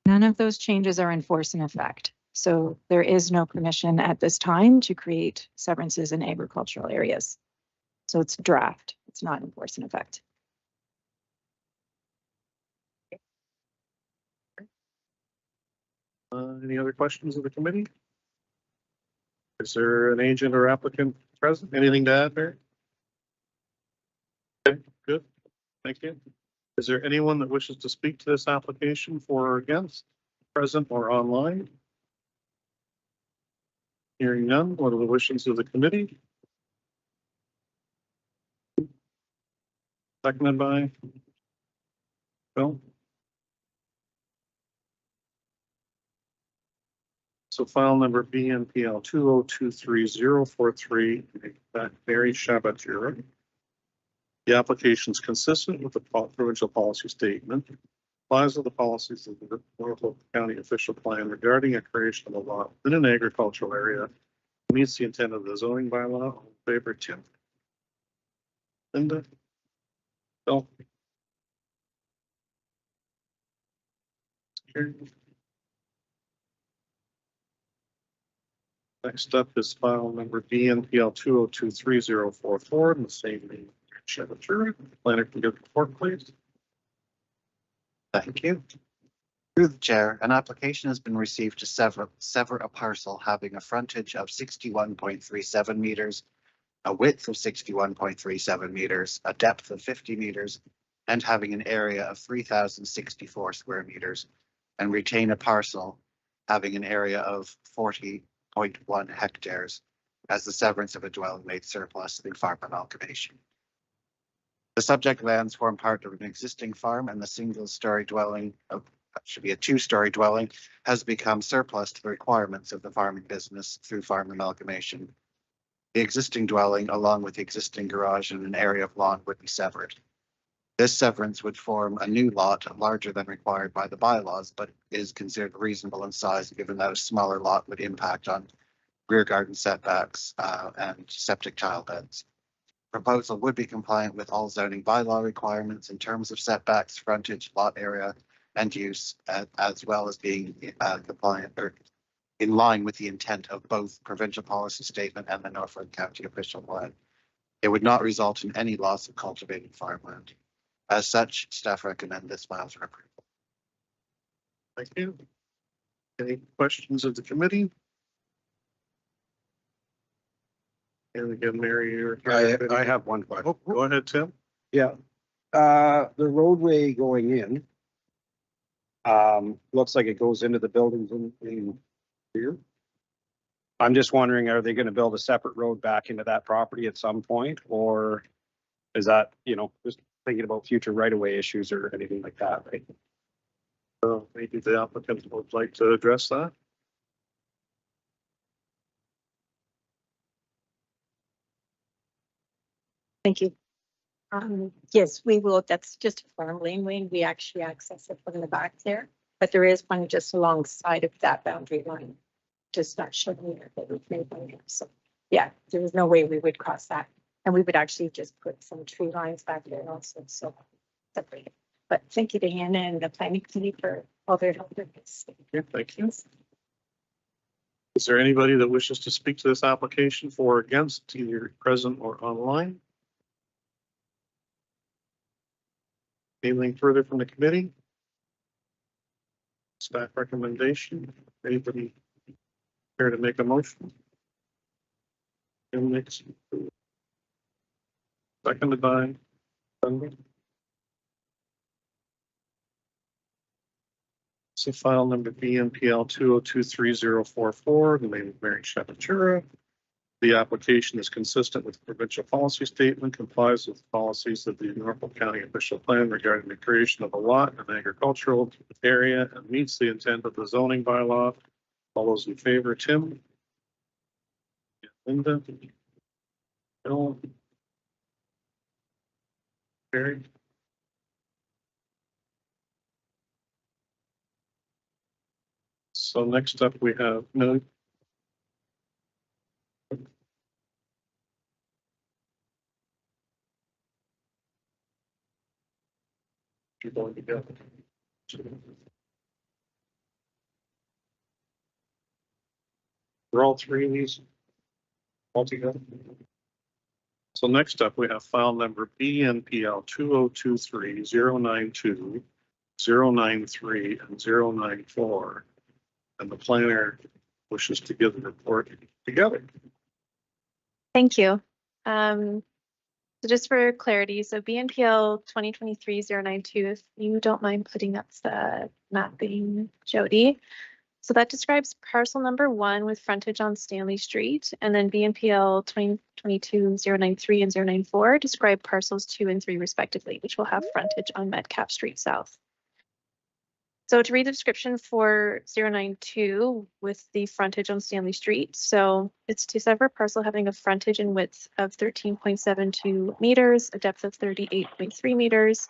None of those changes are in force and effect. So there is no permission at this time to create severances in agricultural areas. So it's draft, it's not in force and effect. Any other questions of the committee? Is there an agent or applicant present? Anything to add there? Okay, good. Thank you. Is there anyone that wishes to speak to this application for or against, present or online? Hearing none, what are the wishes of the committee? Seconded by Bill. So file number BNPL 2023043, Mary Shabatura. The application is consistent with the provincial policy statement, applies to the policies of the Norfolk County official plan regarding a creation of a lot in an agricultural area, meets the intent of the zoning bylaw. All in favor, Tim? Linda? Bill? Carried. Next up is file number BNPL 2023044, in the same name. Shabatura. Planner can give the report, please. Thank you. Through the chair, an application has been received to sever a parcel having a frontage of 61.37 meters, a width of 61.37 meters, a depth of 50 meters, and having an area of 3,064 square meters, and retain a parcel having an area of 40.1 hectares as the severance of a dwelling made surplus through farm amalgamation. The subject lands form part of an existing farm, and the single-story dwelling, should be a two-story dwelling, has become surplus to the requirements of the farming business through farm amalgamation. The existing dwelling, along with the existing garage and an area of lawn, would be severed. This severance would form a new lot larger than required by the bylaws, but is considered reasonable in size, given that a smaller lot would impact on rear garden setbacks and septic tile beds. Proposal would be compliant with all zoning bylaw requirements in terms of setbacks, frontage, lot area, and use, as well as being compliant or in line with the intent of both provincial policy statement and the Norfolk County official plan. It would not result in any loss of cultivated farmland. As such, staff recommend this file for approval. Thank you. Any questions of the committee? And again, Mary, you're. I have one question. Oh, go ahead, Tim. Yeah. The roadway going in, looks like it goes into the buildings in here. I'm just wondering, are they going to build a separate road back into that property at some point, or is that, just thinking about future right-of-way issues or anything like that, right? Maybe the applicant would like to address that. Thank you. Yes, we will. That's just a farm laneway. We actually access it from the back there, but there is one just alongside of that boundary line. Just not showing here that we've made one here. So yeah, there was no way we would cross that. And we would actually just put some tree lines back there also. So separate. But thank you to Hannah and the planning committee for all their help with this. Okay, thank you. Is there anybody that wishes to speak to this application for or against, either present or online? Anything further from the committee? Staff recommendation? Anybody care to make a motion? Seconded by Sunday. So file number BNPL 2023044, the name of Mary Shabatura. The application is consistent with the provincial policy statement, complies with policies of the Norfolk County official plan regarding the creation of a lot in an agricultural area, and meets the intent of the zoning bylaw. All those in favor, Tim? Linda? Bill? Barry? So next up, we have no. You're going to go. For all three of these altogether. So next up, we have file number BNPL 2023 092 093 and 094. And the planner wishes to give the report together. Thank you. So just for clarity, so BNPL 2023-092, if you don't mind putting up the mapping, Jody. So that describes parcel number 1 with frontage on Stanley Street, and then BNPL 2022-093 and 094 describe parcels 2 and 3 respectively, which will have frontage on Metcalf Street South. So to read the description for 092 with the frontage on Stanley Street. So it's to separate parcel having a frontage and width of 13.72 meters, a depth of 38.3 meters,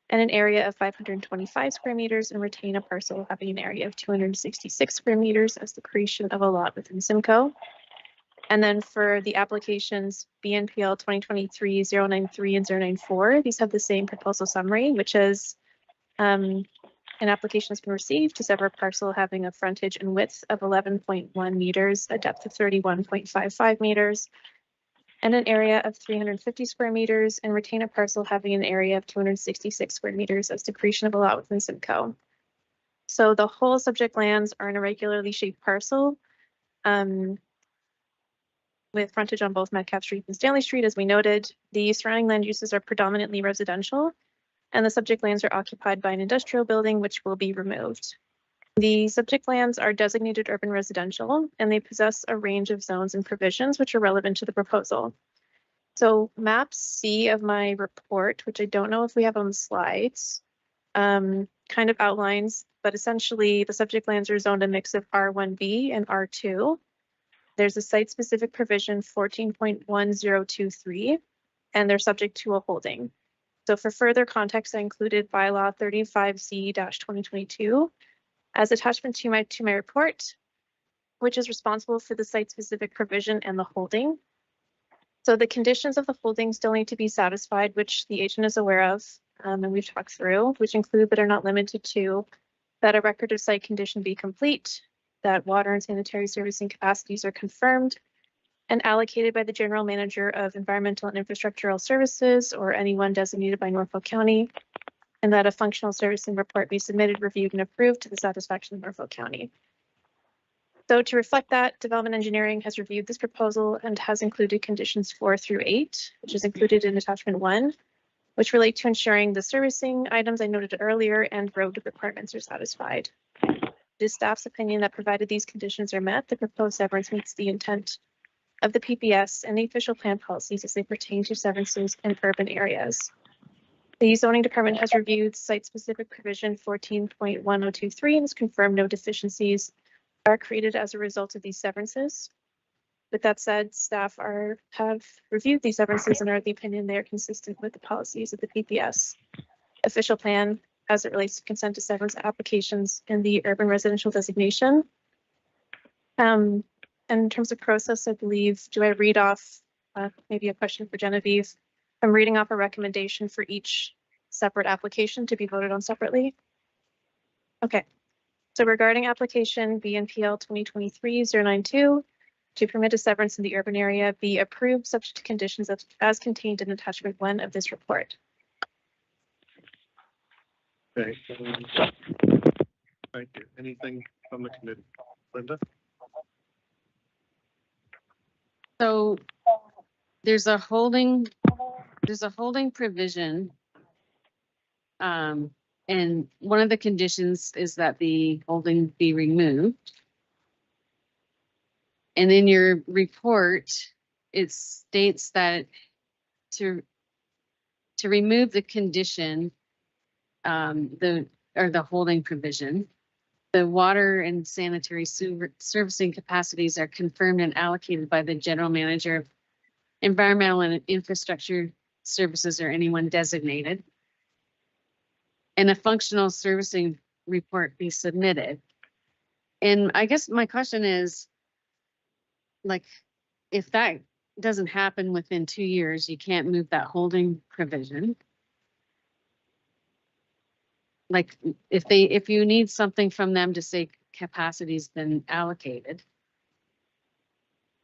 and an area of 525 square meters, and retain a parcel having an area of 266 square meters as the creation of a lot within Simcoe. And then for the applications BNPL 2023-093 and 094, these have the same proposal summary, which is an application has been received to sever a parcel having a frontage and width of 11.1 meters, a depth of 31.55 meters, and an area of 350 square meters, and retain a parcel having an area of 266 square meters as decretion of a lot within Simcoe. So the whole subject lands are an irregularly shaped parcel with frontage on both Metcalf Street and Stanley Street, as we noted. The surrounding land uses are predominantly residential, and the subject lands are occupied by an industrial building, which will be removed. The subject lands are designated urban residential, and they possess a range of zones and provisions which are relevant to the proposal. So map C of my report, which I don't know if we have on the slides, kind of outlines, but essentially the subject lands are zoned a mix of R1B and R2. There's a site-specific provision 14.1023, and they're subject to a holding. So for further context, I included bylaw 35C-2022 as attachment to my report, which is responsible for the site-specific provision and the holding. So the conditions of the holding still need to be satisfied, which the agent is aware of, and we've talked through, which include but are not limited to that a record of site condition be complete, that water and sanitary servicing capacities are confirmed, and allocated by the General Manager of Environmental and Infrastructural Services or anyone designated by Norfolk County, and that a functional servicing report be submitted, reviewed, and approved to the satisfaction of Norfolk County. So to reflect that, Development Engineering has reviewed this proposal and has included conditions 4 through 8, which is included in attachment 1, which relate to ensuring the servicing items I noted earlier and road requirements are satisfied. It is staff's opinion that provided these conditions are met, the proposed severance meets the intent of the PPS and the official plan policies as they pertain to severances in urban areas. The zoning department has reviewed site-specific provision 14.1023 and has confirmed no deficiencies are created as a result of these severances. With that said, staff have reviewed these severances and are of the opinion they are consistent with the policies of the PPS official plan as it relates to consent to severance applications in the urban residential designation. And in terms of process, I believe, do I read off maybe a question for Genevieve? I'm reading off a recommendation for each separate application to be voted on separately. Okay, so regarding application BNPL 2023-092 to permit a severance in the urban area be approved subject to conditions as contained in attachment 1 of this report. Okay. Thank you. Anything from the committee? Linda? So there's a holding provision. And one of the conditions is that the holding be removed. And in your report, it states that to remove the condition, the holding provision, the water and sanitary servicing capacities are confirmed and allocated by the General Manager of environmental and infrastructure services or anyone designated. And a functional servicing report be submitted. And I guess my question is, like, if that doesn't happen within 2 years, you can't move that holding provision. Like, if you need something from them to say capacity's been allocated,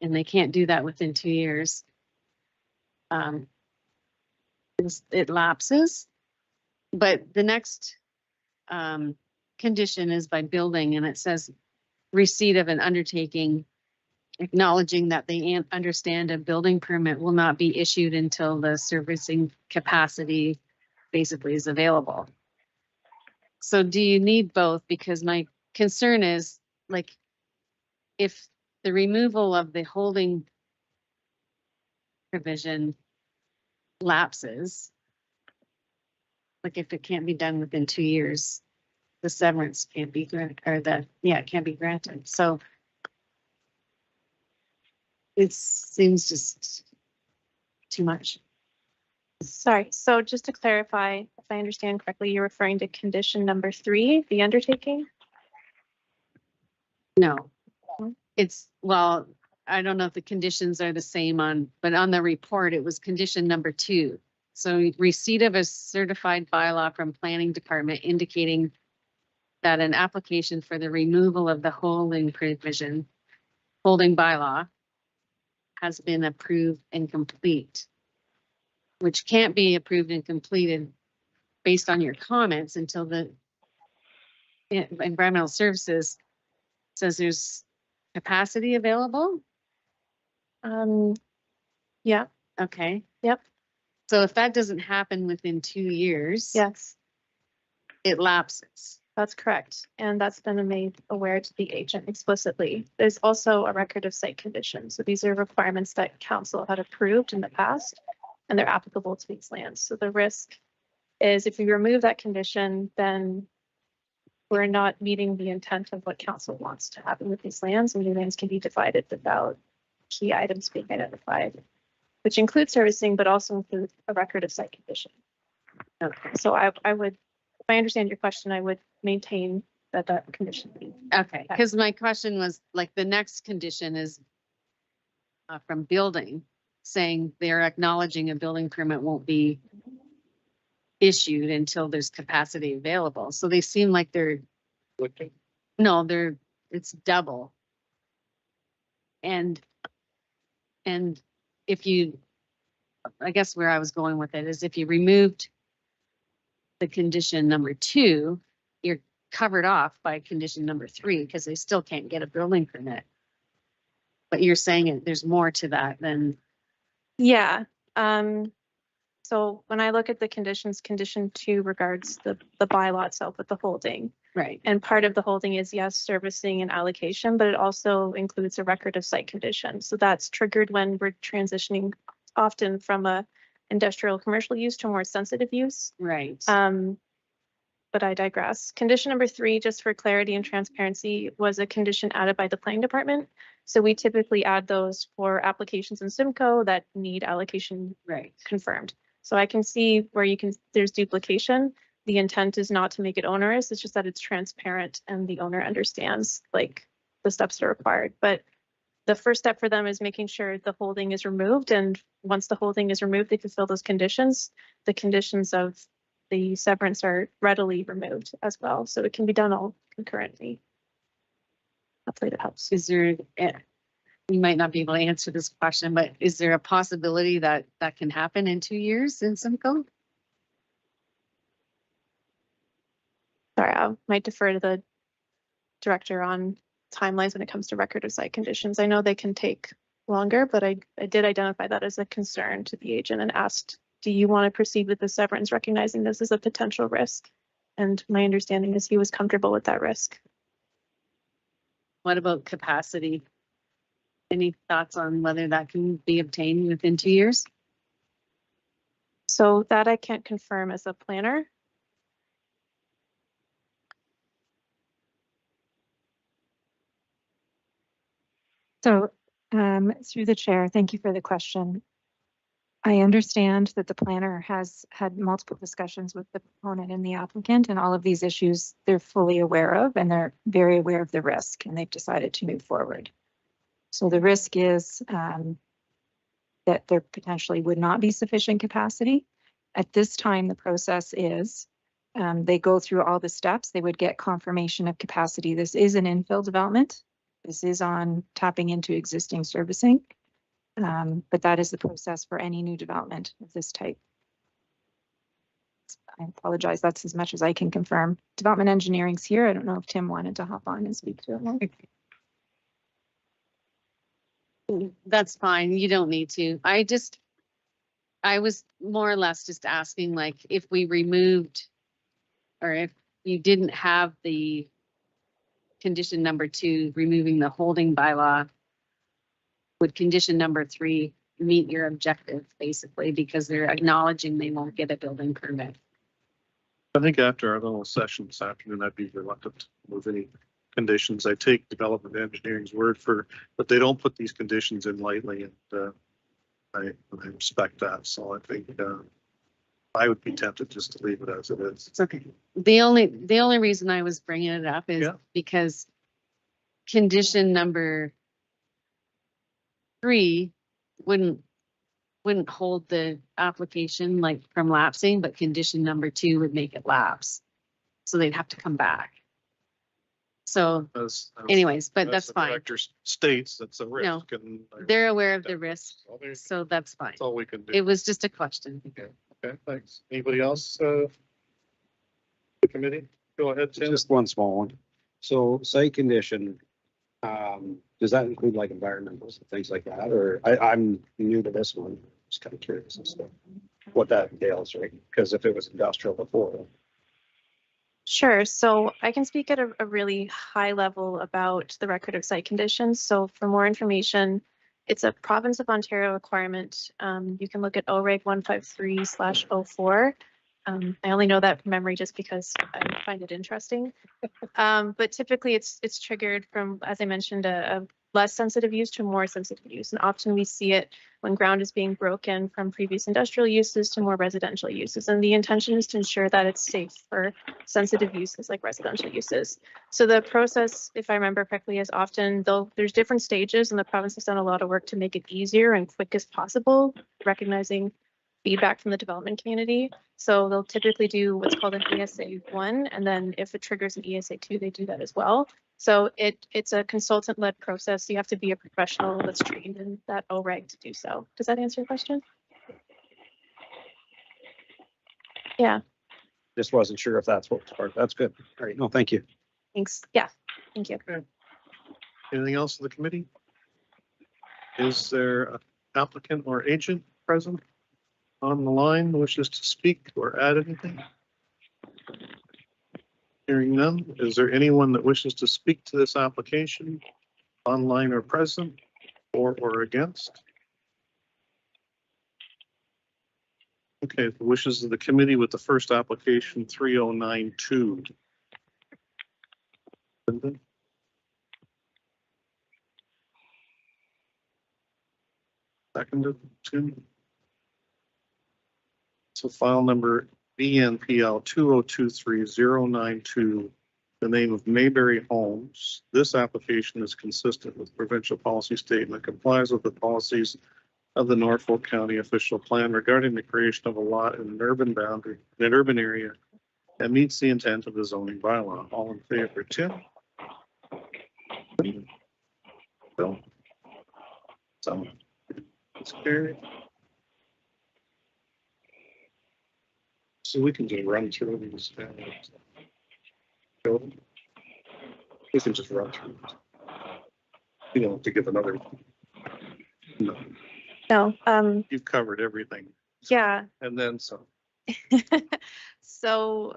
and they can't do that within 2 years, it lapses. But the next condition is by building, and it says receipt of an undertaking acknowledging that they understand a building permit will not be issued until the servicing capacity basically is available. So do you need both? Because my concern is, like, if the removal of the holding provision lapses, like if it can't be done within 2 years, the severance can't be granted, or it can't be granted. So it seems just too much. Sorry, so just to clarify, if I understand correctly, you're referring to condition number 3, the undertaking? No, it's, well, I don't know if the conditions are the same but on the report, it was condition number 2. So receipt of a certified bylaw from planning department indicating that an application for the removal of the holding provision, holding bylaw, has been approved and complete, which can't be approved and completed based on your comments until the environmental services says there's capacity available. Yeah. Okay. Yep. So if that doesn't happen within 2 years. Yes, It lapses. that's correct. And that's been made aware to the agent explicitly. There's also a record of site conditions. So these are requirements that council had approved in the past, and they're applicable to these lands. So the risk is if we remove that condition, then we're not meeting the intent of what council wants to happen with these lands, and the lands can be divided without key items being identified, which include servicing, but also include a record of site condition. Okay. So I would, if I understand your question, I would maintain that condition be. Okay, because my question was, like, the next condition is from building, saying they're acknowledging a building permit won't be issued until there's capacity available. So they seem like it's double. And if you, I guess where I was going with it is if you removed the condition number 2, you're covered off by condition number 3 because they still can't get a building permit. But you're saying there's more to that than. Yeah. So when I look at the conditions, condition 2 regards the bylaw itself with the holding. Right. And part of the holding is, yes, servicing and allocation, but it also includes a record of site conditions. So that's triggered when we're transitioning often from a industrial commercial use to a more sensitive use. Right. But I digress. Condition number 3, just for clarity and transparency, was a condition added by the planning department. So we typically add those for applications in Simcoe that need allocation confirmed. So I can see where there's duplication. The intent is not to make it onerous. It's just that it's transparent and the owner understands like the steps that are required. But the first step for them is making sure the holding is removed. And once the holding is removed, they fulfill those conditions. The conditions of the severance are readily removed as well. So it can be done all concurrently. Hopefully that helps. Is there, you might not be able to answer this question, but is there a possibility that that can happen in 2 years in Simcoe? Sorry, I might defer to the director on timelines when it comes to record of site conditions. I know they can take longer, but I did identify that as a concern to the agent and asked, do you want to proceed with the severance, recognizing this as a potential risk? And my understanding is he was comfortable with that risk. What about capacity? Any thoughts on whether that can be obtained within 2 years? So that I can't confirm as a planner. So through the chair, thank you for the question. I understand that the planner has had multiple discussions with the proponent and the applicant, and all of these issues they're fully aware of, and they're very aware of the risk, and they've decided to move forward. So the risk is that there potentially would not be sufficient capacity. At this time, the process is they go through all the steps. They would get confirmation of capacity. This is an infill development. This is on tapping into existing servicing. But that is the process for any new development of this type. I apologize. That's as much as I can confirm. Development engineering's here. I don't know if Tim wanted to hop on and speak to it. That's fine. You don't need to. I was more or less just asking, like, if we removed or if you didn't have the condition number 2, removing the holding bylaw, would condition number 3 meet your objective, basically, because they're acknowledging they won't get a building permit? I think after our little session this afternoon, I'd be reluctant to move any conditions. I take development engineering's word for, but they don't put these conditions in lightly, and I respect that. So I think I would be tempted just to leave it as it is. It's okay. The only reason I was bringing it up is because condition number 3 wouldn't hold the application like from lapsing, but condition number 2 would make it lapse. So they'd have to come back. So anyways, but that's the fine. Director states that's a risk. No, and they're aware of the risk, so that's fine. That's all we can do. It was just a question. Okay, thanks. Anybody else? The committee? Go ahead, Tim. Just one small one. So site condition, does that include like environmentals and things like that? Or I'm new to this one. Just kind of curious as to what that entails, right? Because if it was industrial before. Sure. So I can speak at a really high level about the record of site conditions. So for more information, it's a province of Ontario requirement. You can look at OREG 153/04. I only know that from memory just because I find it interesting. But typically it's triggered from, as I mentioned, a less sensitive use to more sensitive use. And often we see it when ground is being broken from previous industrial uses to more residential uses. And the intention is to ensure that it's safe for sensitive uses like residential uses. So the process, if I remember correctly, is often there's different stages, and the province has done a lot of work to make it easier and quick as possible, recognizing feedback from the development community. So they'll typically do what's called an ESA 1, and then if it triggers an ESA 2, they do that as well. So it's a consultant-led process. You have to be a professional that's trained in that OREG to do so. Does that answer your question? Yeah. Just wasn't sure if that's what was part. That's good. All right. No, thank you. Thanks. Yeah. Thank you. Okay. Anything else in the committee? Is there an applicant or agent present on the line who wishes to speak or add anything? Hearing none, is there anyone that wishes to speak to this application, online or present, for or against? Okay, the wishes of the committee with the first application 3092. Linda? Seconded, Tim? So file number BNPL 2023092, the name of Mayberry Homes. This application is consistent with provincial policy statement, complies with the policies of the Norfolk County official plan regarding the creation of a lot in an urban boundary, in an urban area, and meets the intent of the zoning bylaw. All in favor, Tim? Bill? Someone? It's carried. So we can just run through these. We can just run through. You know, to give another. No, No. you've covered everything. Yeah. And then some. So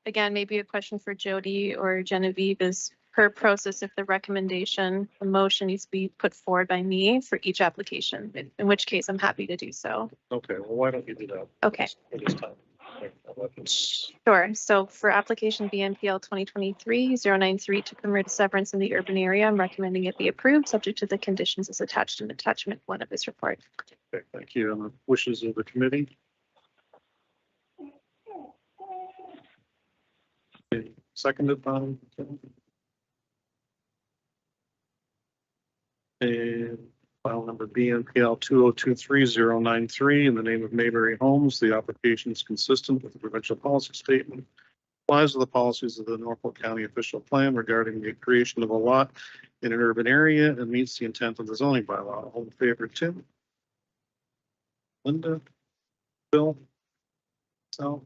again, maybe a question for Jody or Genevieve is per process, if the recommendation, the motion needs to be put forward by me for each application, in which case I'm happy to do so. Okay, well, why don't you do that? Okay. For this time. Sure. So for application BNPL 2023-093 to permit a severance in the urban area, I'm recommending it be approved, subject to the conditions as attached in attachment 1 of this report. Okay, thank you. And the wishes of the committee? Okay, seconded by? And file number BNPL 2023-093 in the name of Mayberry Homes. The application is consistent with the provincial policy statement, applies to the policies of the Norfolk County official plan regarding the creation of a lot in an urban area and meets the intent of the zoning bylaw. All in favor, Tim? Linda? Bill? Sal?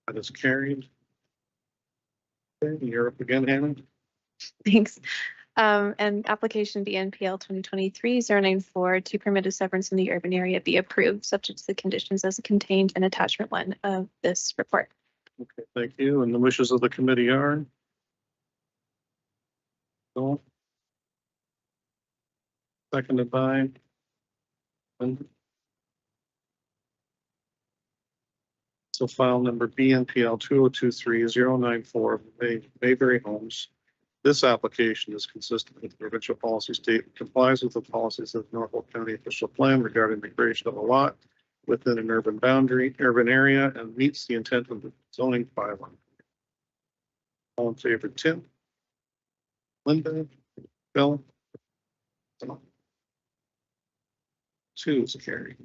That is carried. Okay, you're up again, Hannah. Thanks. And application BNPL 2023-094 to permit a severance in the urban area be approved, subject to the conditions as contained in attachment 1 of this report. Okay, thank you. And the wishes of the committee are? Bill? Seconded by? Linda? So file number BNPL 2023-094 Mayberry Homes. This application is consistent with the provincial policy statement, complies with the policies of the Norfolk County official plan regarding the creation of a lot within an urban area, and meets the intent of the zoning bylaw. All in favor, Tim? Linda? Bill? 2 is carried.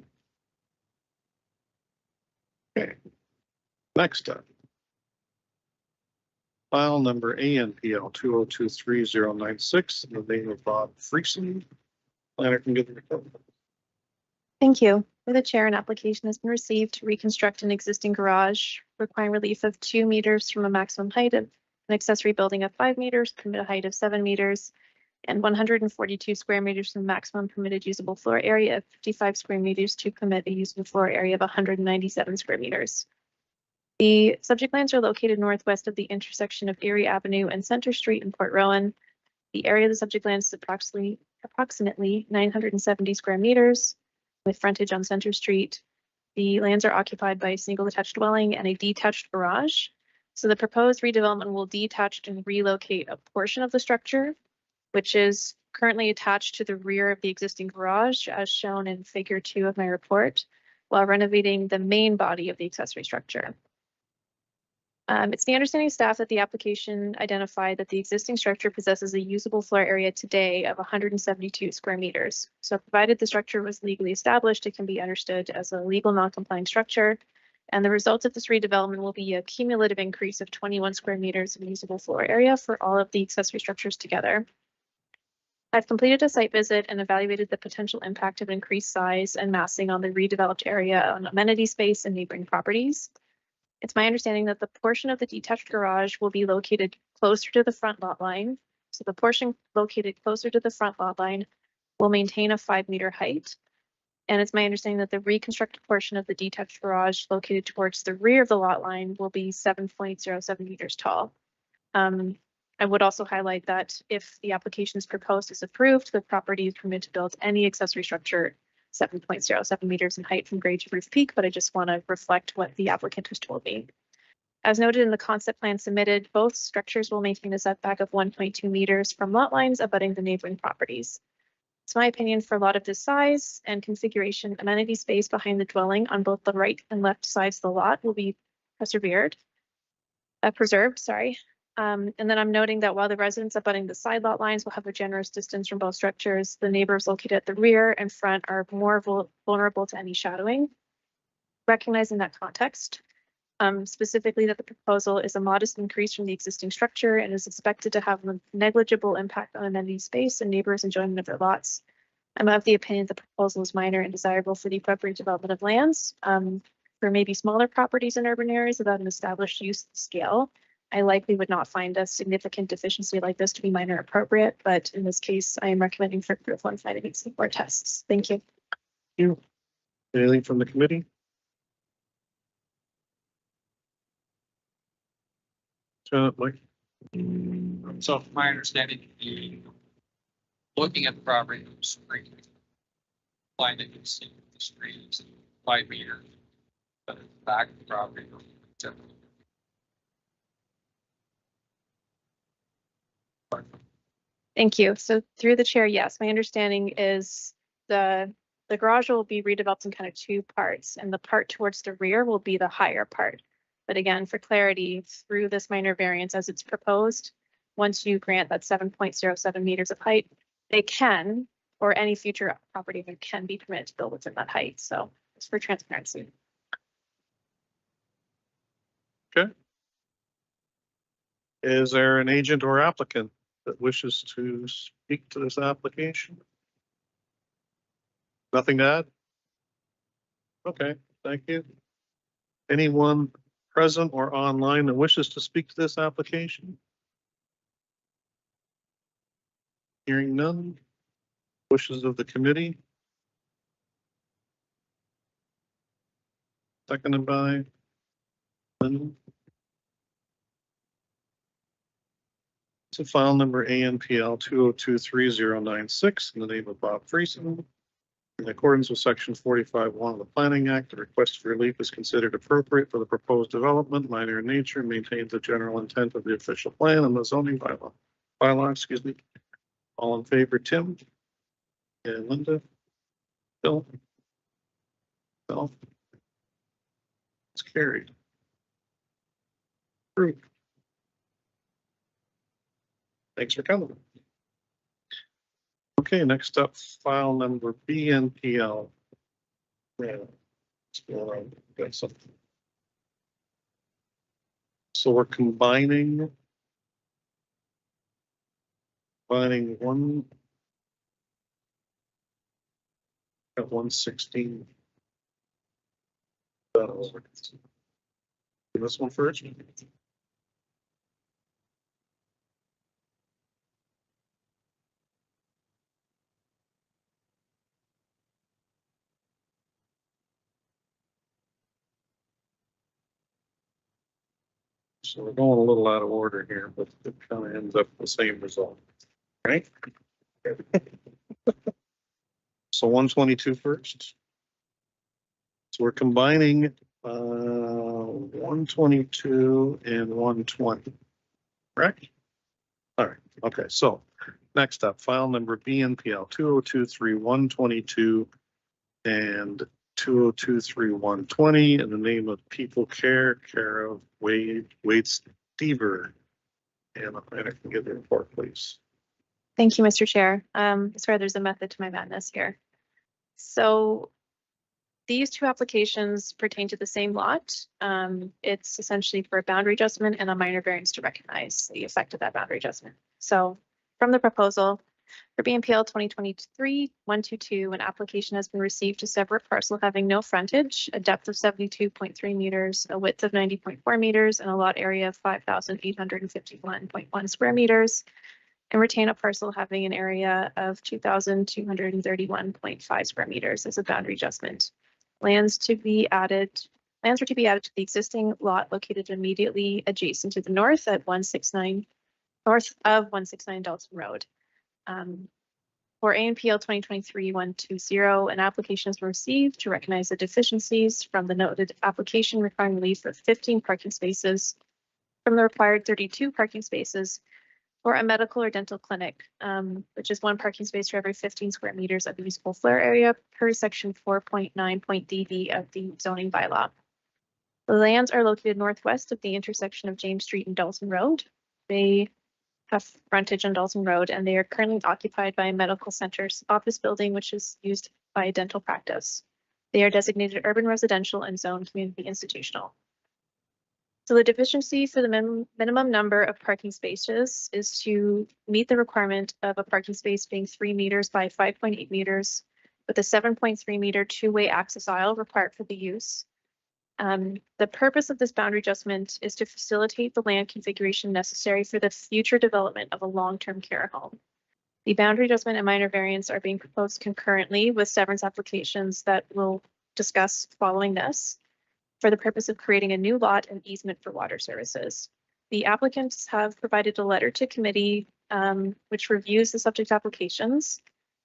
Okay. Next up. File number ANPL 2023-096 in the name of Bob Friesen. Planner can get the report. Thank you. For the chair, an application has been received to reconstruct an existing garage requiring relief of 2 meters from a maximum height of an accessory building of 5 meters, permit a height of 7 meters, and 142 square meters from the maximum permitted usable floor area of 55 square meters to permit a usable floor area of 197 square meters. The subject lands are located northwest of the intersection of Erie Avenue and Center Street in Port Rowan. The area of the subject lands is approximately 970 square meters with frontage on Center Street. The lands are occupied by a single attached dwelling and a detached garage. So the proposed redevelopment will detach and relocate a portion of the structure, which is currently attached to the rear of the existing garage, as shown in figure 2 of my report, while renovating the main body of the accessory structure. It's the understanding of staff that the application identified that the existing structure possesses a usable floor area today of 172 square meters. So provided the structure was legally established, it can be understood as a legal non-compliant structure. And the result of this redevelopment will be a cumulative increase of 21 square meters of usable floor area for all of the accessory structures together. I've completed a site visit and evaluated the potential impact of increased size and massing on the redeveloped area on amenity space and neighboring properties. It's my understanding that the portion of the detached garage will be located closer to the front lot line. So the portion located closer to the front lot line will maintain a 5-meter height. And it's my understanding that the reconstructed portion of the detached garage located towards the rear of the lot line will be 7.07 meters tall. I would also highlight that if the application is proposed as approved, the property is permitted to build any accessory structure 7.07 meters in height from grade to roof peak, but I just want to reflect what the applicant has told me. As noted in the concept plan submitted, both structures will maintain a setback of 1.2 meters from lot lines abutting the neighboring properties. It's my opinion for a lot of this size and configuration, amenity space behind the dwelling on both the right and left sides of the lot will be preserved. And then I'm noting that while the residents abutting the side lot lines will have a generous distance from both structures, the neighbors located at the rear and front are more vulnerable to any shadowing. Recognizing that context, specifically that the proposal is a modest increase from the existing structure and is expected to have a negligible impact on amenity space and neighbors' enjoyment of their lots. I'm of the opinion that the proposal is minor and desirable for the appropriate development of lands. For maybe smaller properties in urban areas without an established use scale, I likely would not find a significant deficiency like this to be minor appropriate, but in this case, I am recommending for approval and finding it support tests. Thank you. Thank you. Anything from the committee? Mike? So from my understanding, looking at the property, find that you see the streams 5 meter But it's back to the property. Thank you. So through the chair, yes, my understanding is the garage will be redeveloped in kind of two parts, and the part towards the rear will be the higher part. But again, for clarity, through this minor variance as it's proposed, once you grant that 7.07 meters of height, they can, or any future property owner can be permitted to build within that height. So it's for transparency. Is there an agent or applicant that wishes to speak to this application? Nothing to add? Okay, thank you. Anyone present or online that wishes to speak to this application? Hearing none. Wishes of the committee? Seconded by Lynn. To file number ANPL 2023096 in the name of Bob Friesen. In accordance with section 45(1) of the Planning Act, the request for relief is considered appropriate for the proposed development, minor in nature, maintains the general intent of the official plan and the zoning bylaw, excuse me. All in favor, Tim? And Linda? Bill? Bill? It's carried. Approved. Thanks for coming. Okay, next up, file number BNPL. Yeah. Got something. So we're combining one at 116. This one first. So we're going a little out of order here, but it kind of ends up the same result, right? So 122 first. So we're combining 122 and 120, correct? All right, okay, so next up, file number BNPL 2023122 and 2023120 in the name of People Care of Wade Stever. And I can get the report, please. Thank you, Mr. Chair. Sorry, there's a method to my madness here. So these two applications pertain to the same lot. It's essentially for a boundary adjustment and a minor variance to recognize the effect of that boundary adjustment. So from the proposal, for BNPL 2023-122, an application has been received to separate parcel having no frontage, a depth of 72.3 meters, a width of 90.4 meters, and a lot area of 5,851.1 square meters, and retain a parcel having an area of 2,231.5 square meters as a boundary adjustment. Lands are to be added to the existing lot located immediately adjacent to the north at 169 north of 169 Dalton Road. For ANPL 2023-120, an application has been received to recognize the deficiencies from the noted application requiring relief of 15 parking spaces from the required 32 parking spaces for a medical or dental clinic, which is one parking space for every 15 square meters of usable floor area per section 4.9.dd of the zoning bylaw. The lands are located northwest of the intersection of James Street and Dalton Road. They have frontage on Dalton Road, and they are currently occupied by a medical center's office building, which is used by a dental practice. They are designated urban residential and zoned community institutional. So the deficiency for the minimum number of parking spaces is to meet the requirement of a parking space being 3 meters by 5.8 meters with a 7.3 meter two-way access aisle required for the use. The purpose of this boundary adjustment is to facilitate the land configuration necessary for the future development of a long-term care home. The boundary adjustment and minor variance are being proposed concurrently with severance applications that we'll discuss following this for the purpose of creating a new lot and easement for water services. The applicants have provided a letter to committee which reviews the subject applications.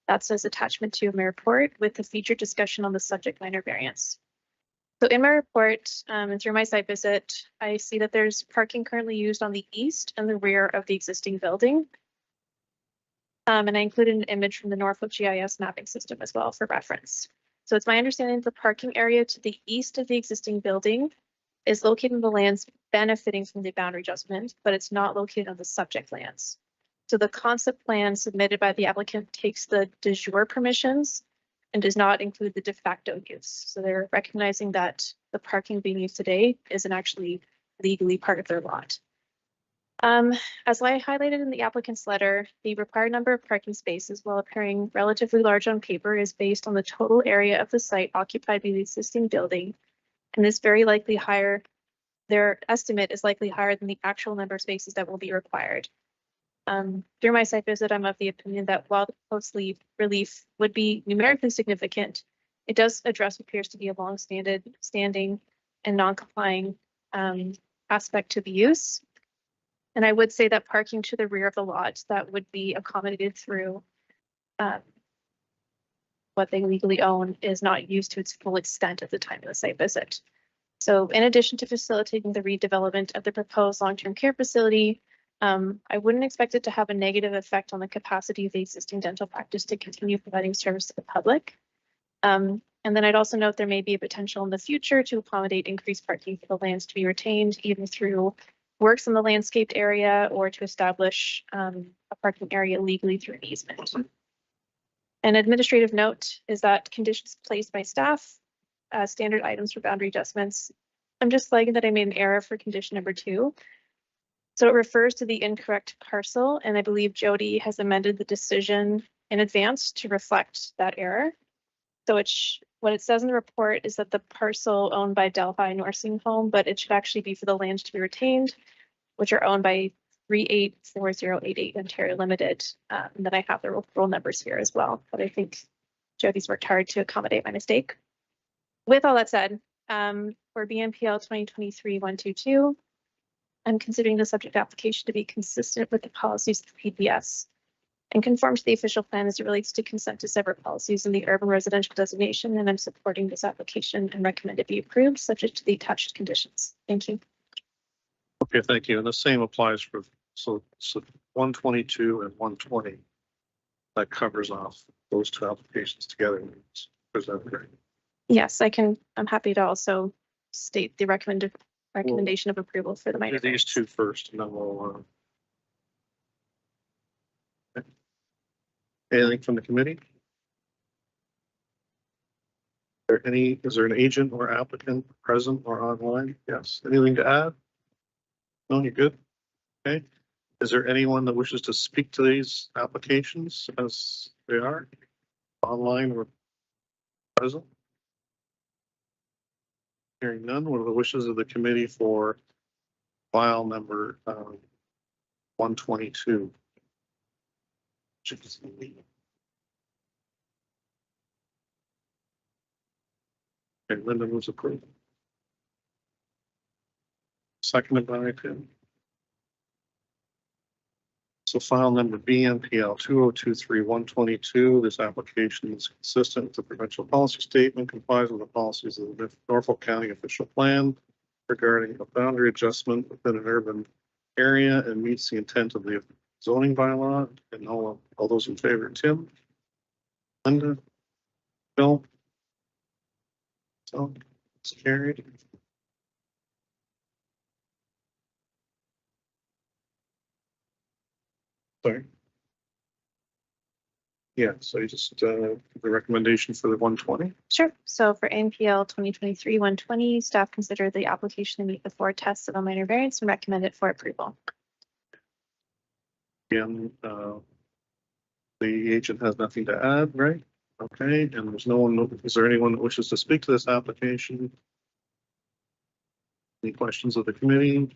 That's as attachment to my report with the featured discussion on the subject minor variance. So in my report, and through my site visit, I see that there's parking currently used on the east and the rear of the existing building. And I included an image from the Norfolk GIS mapping system as well for reference. So it's my understanding that the parking area to the east of the existing building is located in the lands benefiting from the boundary adjustment, but it's not located on the subject lands. So the concept plan submitted by the applicant takes the de jure permissions and does not include the de facto use. So they're recognizing that the parking being used today isn't actually legally part of their lot. As I highlighted in the applicant's letter, the required number of parking spaces, while appearing relatively large on paper, is based on the total area of the site occupied by the existing building. And this very likely higher, their estimate is likely higher than the actual number of spaces that will be required. Through my site visit, I'm of the opinion that while the proposed relief would be numerically significant, it does address what appears to be a long-standing and non-complying aspect to the use. And I would say that parking to the rear of the lot that would be accommodated through what they legally own is not used to its full extent at the time of the site visit. So in addition to facilitating the redevelopment of the proposed long-term care facility, I wouldn't expect it to have a negative effect on the capacity of the existing dental practice to continue providing service to the public. And then I'd also note there may be a potential in the future to accommodate increased parking for the lands to be retained, either through works in the landscaped area or to establish a parking area legally through an easement. An administrative note is that conditions placed by staff, standard items for boundary adjustments. I'm just flagging that I made an error for condition number 2. So it refers to the incorrect parcel, and I believe Jody has amended the decision in advance to reflect that error. So what it says in the report is that the parcel owned by Delphi Nursing Home, but it should actually be for the lands to be retained, which are owned by 384088 Ontario Limited. And then I have the roll numbers here as well, but I think Jody's worked hard to accommodate my mistake. With all that said, for BNPL 2023-122, I'm considering the subject application to be consistent with the policies of the PPS and conform to the official plan as it relates to consent to separate policies in the urban residential designation, and I'm supporting this application and recommend it be approved, subject to the attached conditions. Thank you. Okay, thank you. And the same applies for, so 122 and 120. That covers off those two applications together. Is that right? Yes, I'm happy to also state the recommendation of approval for the minor Do these two first, and then we'll. Anything from the committee? Is there an agent or applicant present or online? Yes. Anything to add? No, you're good. Okay. Is there anyone that wishes to speak to these applications as they are online or present? Hearing none, what are the wishes of the committee for file number 122? Okay, Linda was approved. Seconded by Tim. So file number BNPL 2023-122. This application is consistent with the provincial policy statement, complies with the policies of the Norfolk County official plan regarding a boundary adjustment within an urban area and meets the intent of the zoning bylaw. And all those in favor, Tim, Linda, Bill. So it's carried. Sorry. Yeah, so you just the recommendation for the 120. Sure. So for NPL 2023-120, staff consider the application to meet the 4 tests of a minor variance and recommend it for approval. Again, the agent has nothing to add, right? Okay, and there's no one, is there anyone that wishes to speak to this application? Any questions of the committee?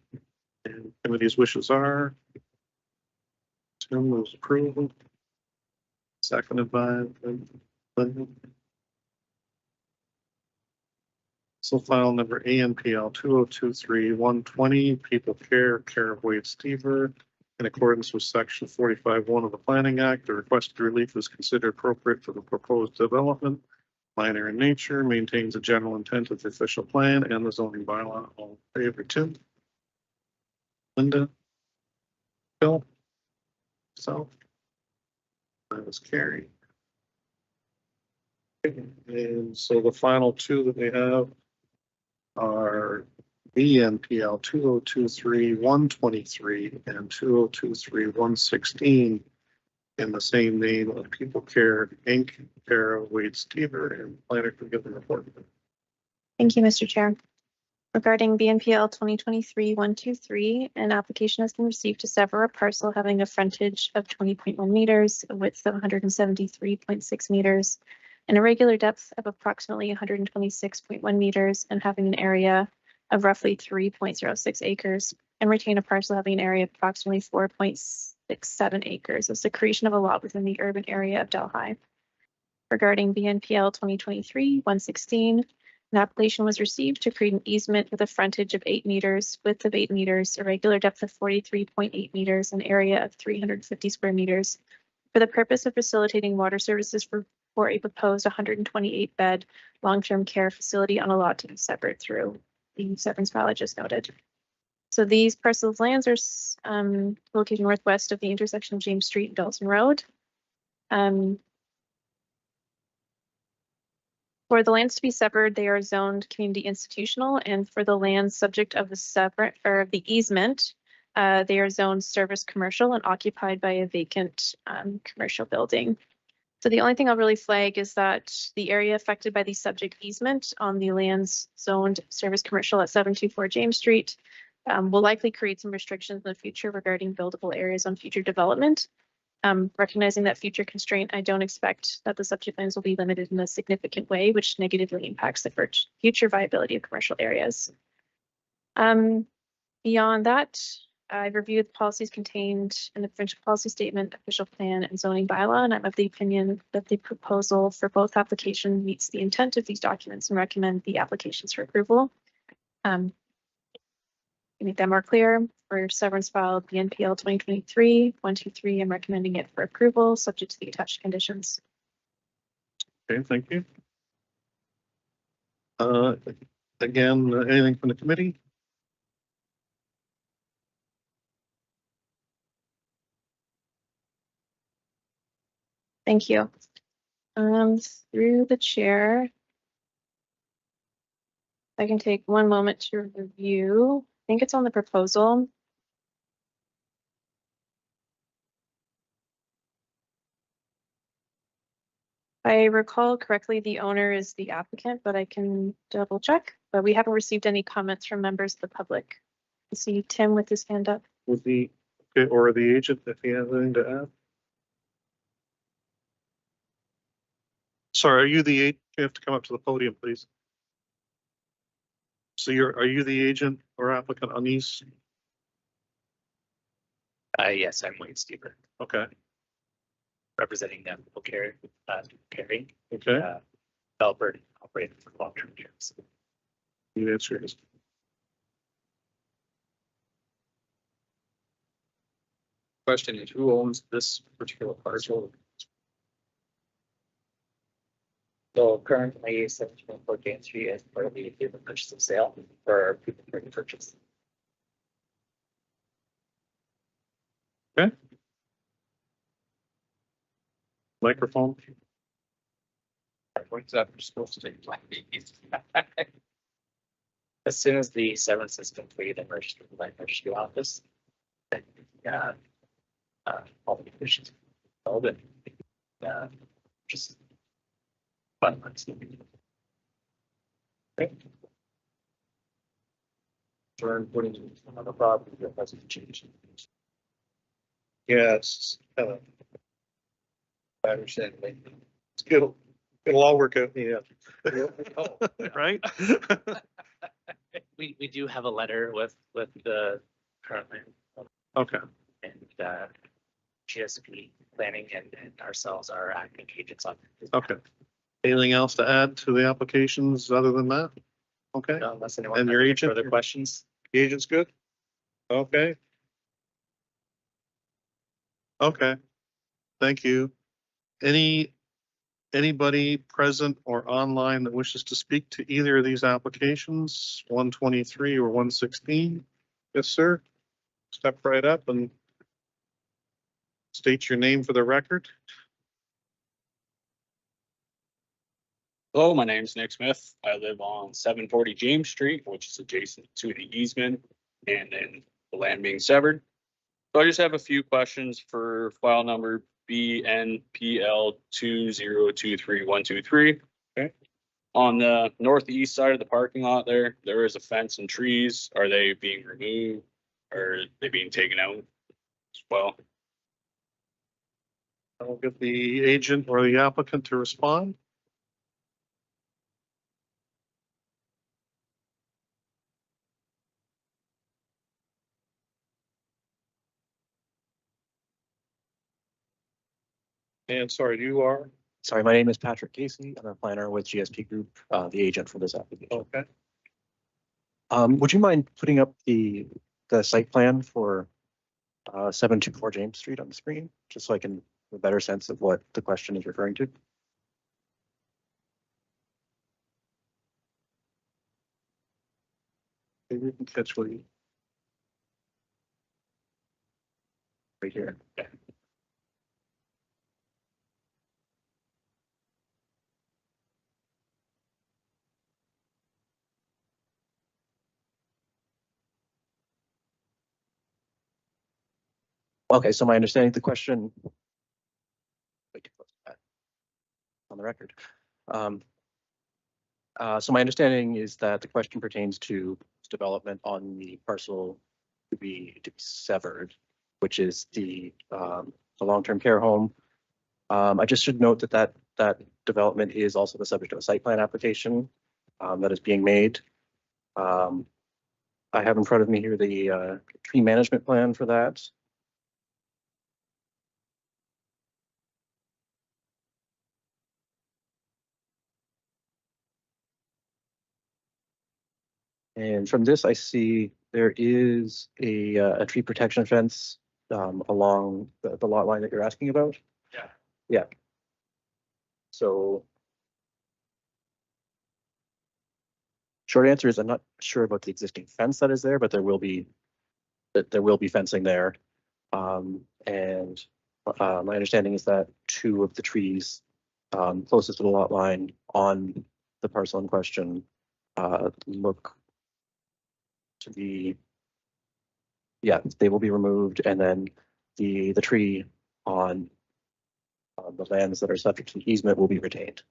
And committee's wishes are Tim was approved. Seconded by Linda. So file number ANPL 2023-120, People Care of Wade Stever. In accordance with section 45(1) of the Planning Act, the requested relief is considered appropriate for the proposed development minor in nature, maintains the general intent of the official plan and the zoning bylaw. All in favor, Tim? Linda? Bill? So? That was carried. And so the final two that we have are BNPL 2023-123 and 2023-116 in the same name of People Care Inc., Para Wade Stever, and planner can give the report. Thank you, Mr. Chair. Regarding BNPL 2023-123, an application has been received to sever a parcel having a frontage of 20.1 meters, a width of 173.6 meters, and a regular depth of approximately 126.1 meters, and having an area of roughly 3.06 acres, and retain a parcel having an area of approximately 4.67 acres as the creation of a lot within the urban area of Delhi. Regarding BNPL 2023-116, an application was received to create an easement with a frontage of 8 meters, width of 8 meters, a regular depth of 43.8 meters, an area of 350 square meters, for the purpose of facilitating water services for a proposed 128-bed long-term care facility on a lot to be severed through the severance file I just noted. So these parcels of lands are located northwest of the intersection of James Street and Dalton Road. For the lands to be severed, they are zoned community institutional, and for the lands subject of the separate or the easement, they are zoned service commercial and occupied by a vacant commercial building. So the only thing I'll really flag is that the area affected by the subject easement on the lands zoned service commercial at 724 James Street will likely create some restrictions in the future regarding buildable areas on future development. Recognizing that future constraint, I don't expect that the subject lands will be limited in a significant way, which negatively impacts the future viability of commercial areas. Beyond that, I've reviewed the policies contained in the provincial policy statement, official plan, and zoning bylaw, and I'm of the opinion that the proposal for both applications meets the intent of these documents and recommend the applications for approval. To make that more clear, for severance file BNPL 2023-123, I'm recommending it for approval, subject to the attached conditions. Okay, thank you. Again, anything from the committee? Thank you. Through the chair, I can take one moment to review. I think it's on the proposal. If I recall correctly, the owner is the applicant, but I can double check. But we haven't received any comments from members of the public. I see Tim with his hand up. With the, or the agent, if he has anything to add? Sorry, are you the agent? You have to come up to the podium, please. So are you the agent or applicant on these? Yes, I'm Wade Stever, Okay, representing them. People caring, okay. developer, and operator for long-term care. You answer his. Question is, who owns this particular parcel? So currently, 1704 James Street is part of the agreement purchase and sale for people for purchase. Okay. Microphone. What's that supposed to take place? As soon as the severance is complete and registered with my registry office, then all the conditions are filled and just finalized. Okay. Turn putting another property that hasn't changed. Yes. I understand. It'll all work out in the end. Right? We do have a letter with the current land. Okay. And GSP planning and ourselves are acting agents on it. Okay. Anything else to add to the applications other than that? Okay. Unless anyone And has your any agent? further questions. The agent's good? Okay. Okay. Thank you. Any Anybody present or online that wishes to speak to either of these applications, 123 or 116? Yes, sir. Step right up and state your name for the record. Hello, my name is Nick Smith. I live on 740 James Street, which is adjacent to the easement and then the land being severed. So I just have a few questions for file number BNPL 2023123. Okay. On the northeast side of the parking lot there is a fence and trees. Are they being removed? Or are they being taken out as well? I'll get the agent or the applicant to respond. And sorry, you are? Sorry, my name is Patrick Casey. I'm a planner with GSP Group, the agent for this application. Okay. Would you mind putting up the site plan for 724 James Street on the screen, just so I can have a better sense of what the question is referring to? Maybe we can catch what you. Right here. Yeah. Okay, so my understanding of the question on the record. So my understanding is that the question pertains to development on the parcel to be severed, which is the long-term care home. I just should note that development is also the subject of a site plan application that is being made. I have in front of me here the tree management plan for that. And from this, I see there is a tree protection fence along the lot line that you're asking about. Yeah. Yeah. So short answer is I'm not sure about the existing fence that is there, but there will be fencing there. And my understanding is that two of the trees closest to the lot line on the parcel in question look to be, yeah, they will be removed, and then the tree on the lands that are subject to easement will be retained.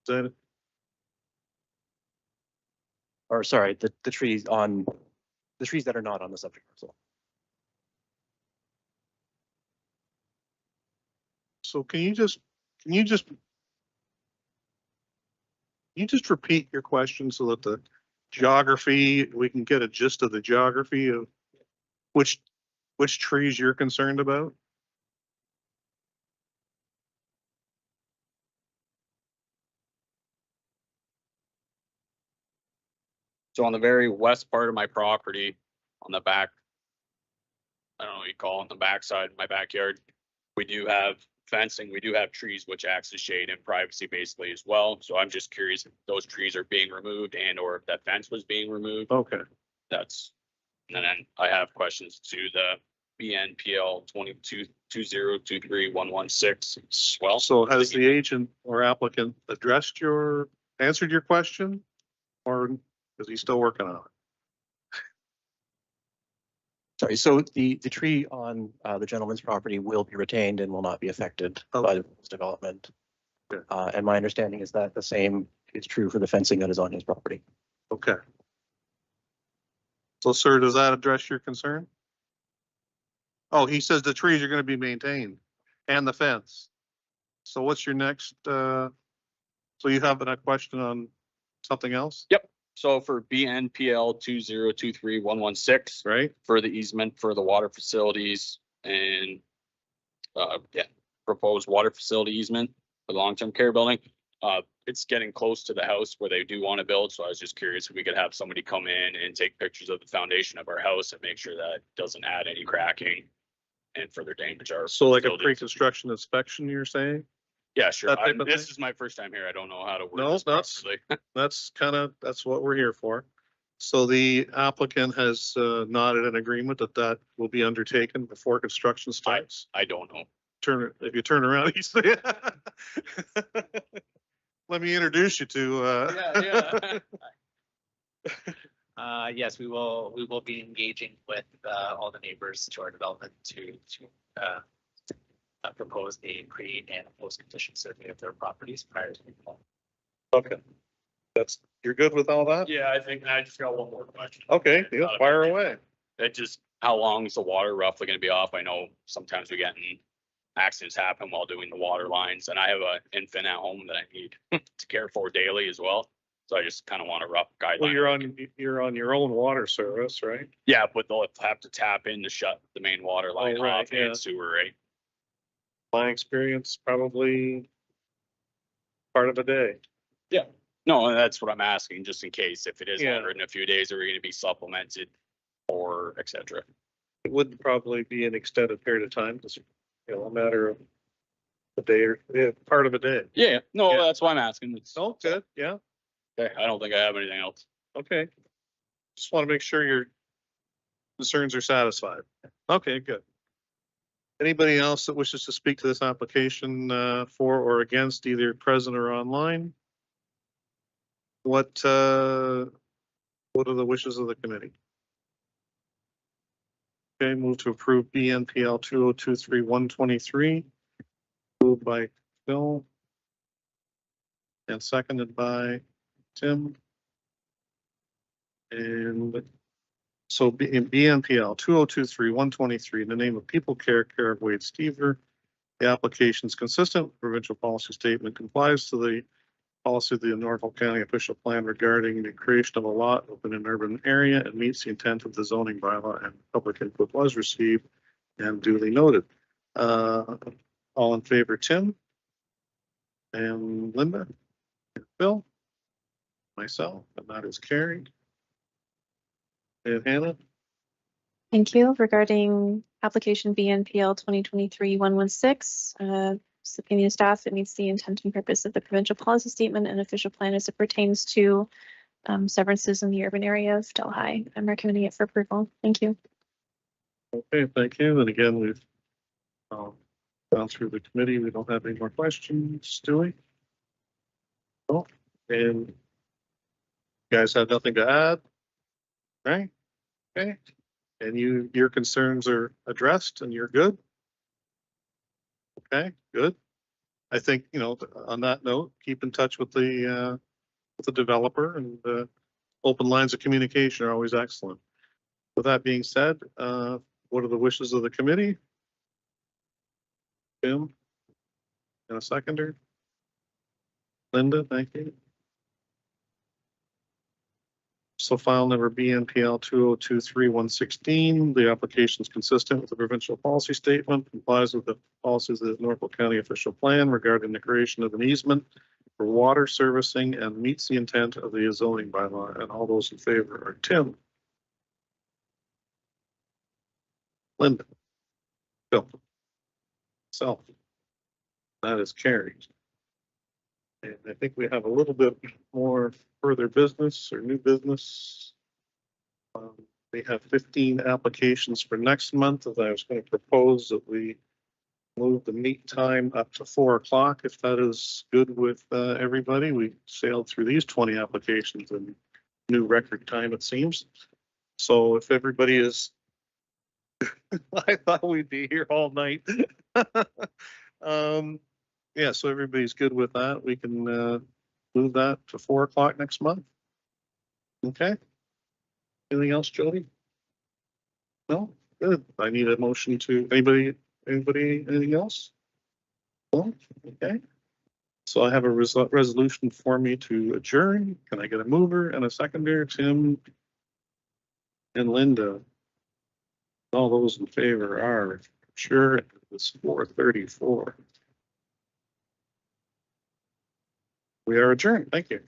Is that it? Or sorry, the trees that are not on the subject parcel. So can you just repeat your question so that the geography, we can get a gist of the geography of which trees you're concerned about? So on the very west part of my property, on the back, I don't know what you call it, on the backside of my backyard, we do have fencing, we do have trees which acts as shade and privacy basically as well. So I'm just curious if those trees are being removed and or if that fence was being removed. Okay. That's, and then I have questions to the BNPL 202023116 as well. So has the agent or applicant answered your question, or is he still working on it? Sorry, so the tree on the gentleman's property will be retained and will not be affected by the development. Okay. And my understanding is that the same is true for the fencing that is on his property. Okay. So, sir, does that address your concern? Oh, he says the trees are going to be maintained and the fence. So what's your next, so you have a question on something else? Yep. So for BNPL 2023116, right, for the easement for the water facilities and proposed water facility easement for the long-term care building. It's getting close to the house where they do want to build. So I was just curious if we could have somebody come in and take pictures of the foundation of our house and make sure that it doesn't add any cracking and further damage our. So like a facilities. pre-construction inspection, you're saying? Yeah, sure. that type of This thing? is my first time here. I don't know how to word No, this that's- properly. That's what we're here for. So the applicant has nodded an agreement that will be undertaken before construction starts. I don't know. If you turn around, you say, let me introduce you to, Yes, we will be engaging with all the neighbors to our development to propose a pre and post condition survey of their properties prior to. okay. You're good with all that? Yeah, I think I just got one more question. Okay, yeah, fire away. It just, how long is the water roughly gonna be off? I know sometimes we get in accidents happen while doing the water lines, and I have an infant at home that I need to care for daily as well. So I just kind of want a rough guideline. Well, you're on your own water service, right? Yeah, but they'll have to tap in to shut the main water line right, off yeah. and sewer, right? My experience, probably part of the day. Yeah. No, and that's what I'm asking, just in case, if it is Yeah. longer than a few days, are we gonna be supplemented or et cetera? It would probably be an extended period of time, just, a matter of a day or, part of a day. Yeah, no, Yeah. that's why I'm asking. It's, Oh, good, yeah, okay, I don't think I have anything else. okay. Just want to make sure your concerns are satisfied. Okay, good. Anybody else that wishes to speak to this application for or against, either present or online? What are the wishes of the committee? Okay, move to approve BNPL 2023-123. Moved by Phil. And seconded by Tim. And so in BNPL 2023-123, in the name of People Care of Wade Stever, the application is consistent with provincial policy statement, complies to the policy of the Norfolk County official plan regarding the creation of a lot within an urban area, and meets the intent of the zoning bylaw, and public input was received and duly noted. All in favor, Tim? And Linda? And Bill? Myself, and that is carried. And Hannah? Thank you. Regarding application BNPL 2023-116, subpoena staff, it meets the intent and purpose of the provincial policy statement and official plan as it pertains to severances in the urban area of Delhi. I'm recommending it for approval. Thank you. Okay, thank you. And again, we've gone through the committee. We don't have any more questions, do we? Oh, and you guys have nothing to add? Right? Okay. And your concerns are addressed and you're good? Okay, good. I think, on that note, keep in touch with the developer, and open lines of communication are always excellent. With that being said, what are the wishes of the committee? Tim? And a seconder? Linda, thank you. So file number BNPL 2023-116, the application is consistent with the provincial policy statement, complies with the policies of the Norfolk County official plan regarding the creation of an easement for water servicing, and meets the intent of the zoning bylaw. And all those in favor are Tim, Linda, Bill, self. That is carried. And I think we have a little bit more further business or new business. We have 15 applications for next month, as I was going to propose that we move the meet time up to 4 o'clock. If that is good with everybody, we sailed through these 20 applications in new record time, it seems. So if everybody is, I thought we'd be here all night. Yeah, so everybody's good with that. We can move that to 4 o'clock next month. Okay. Anything else, Jody? No? Good. I need a motion to, anybody, anything else? No? Okay. So I have a resolution for me to adjourn. Can I get a mover and a seconder? Tim and Linda. All those in favor are sure. It's 4:34. We are adjourned. Thank you.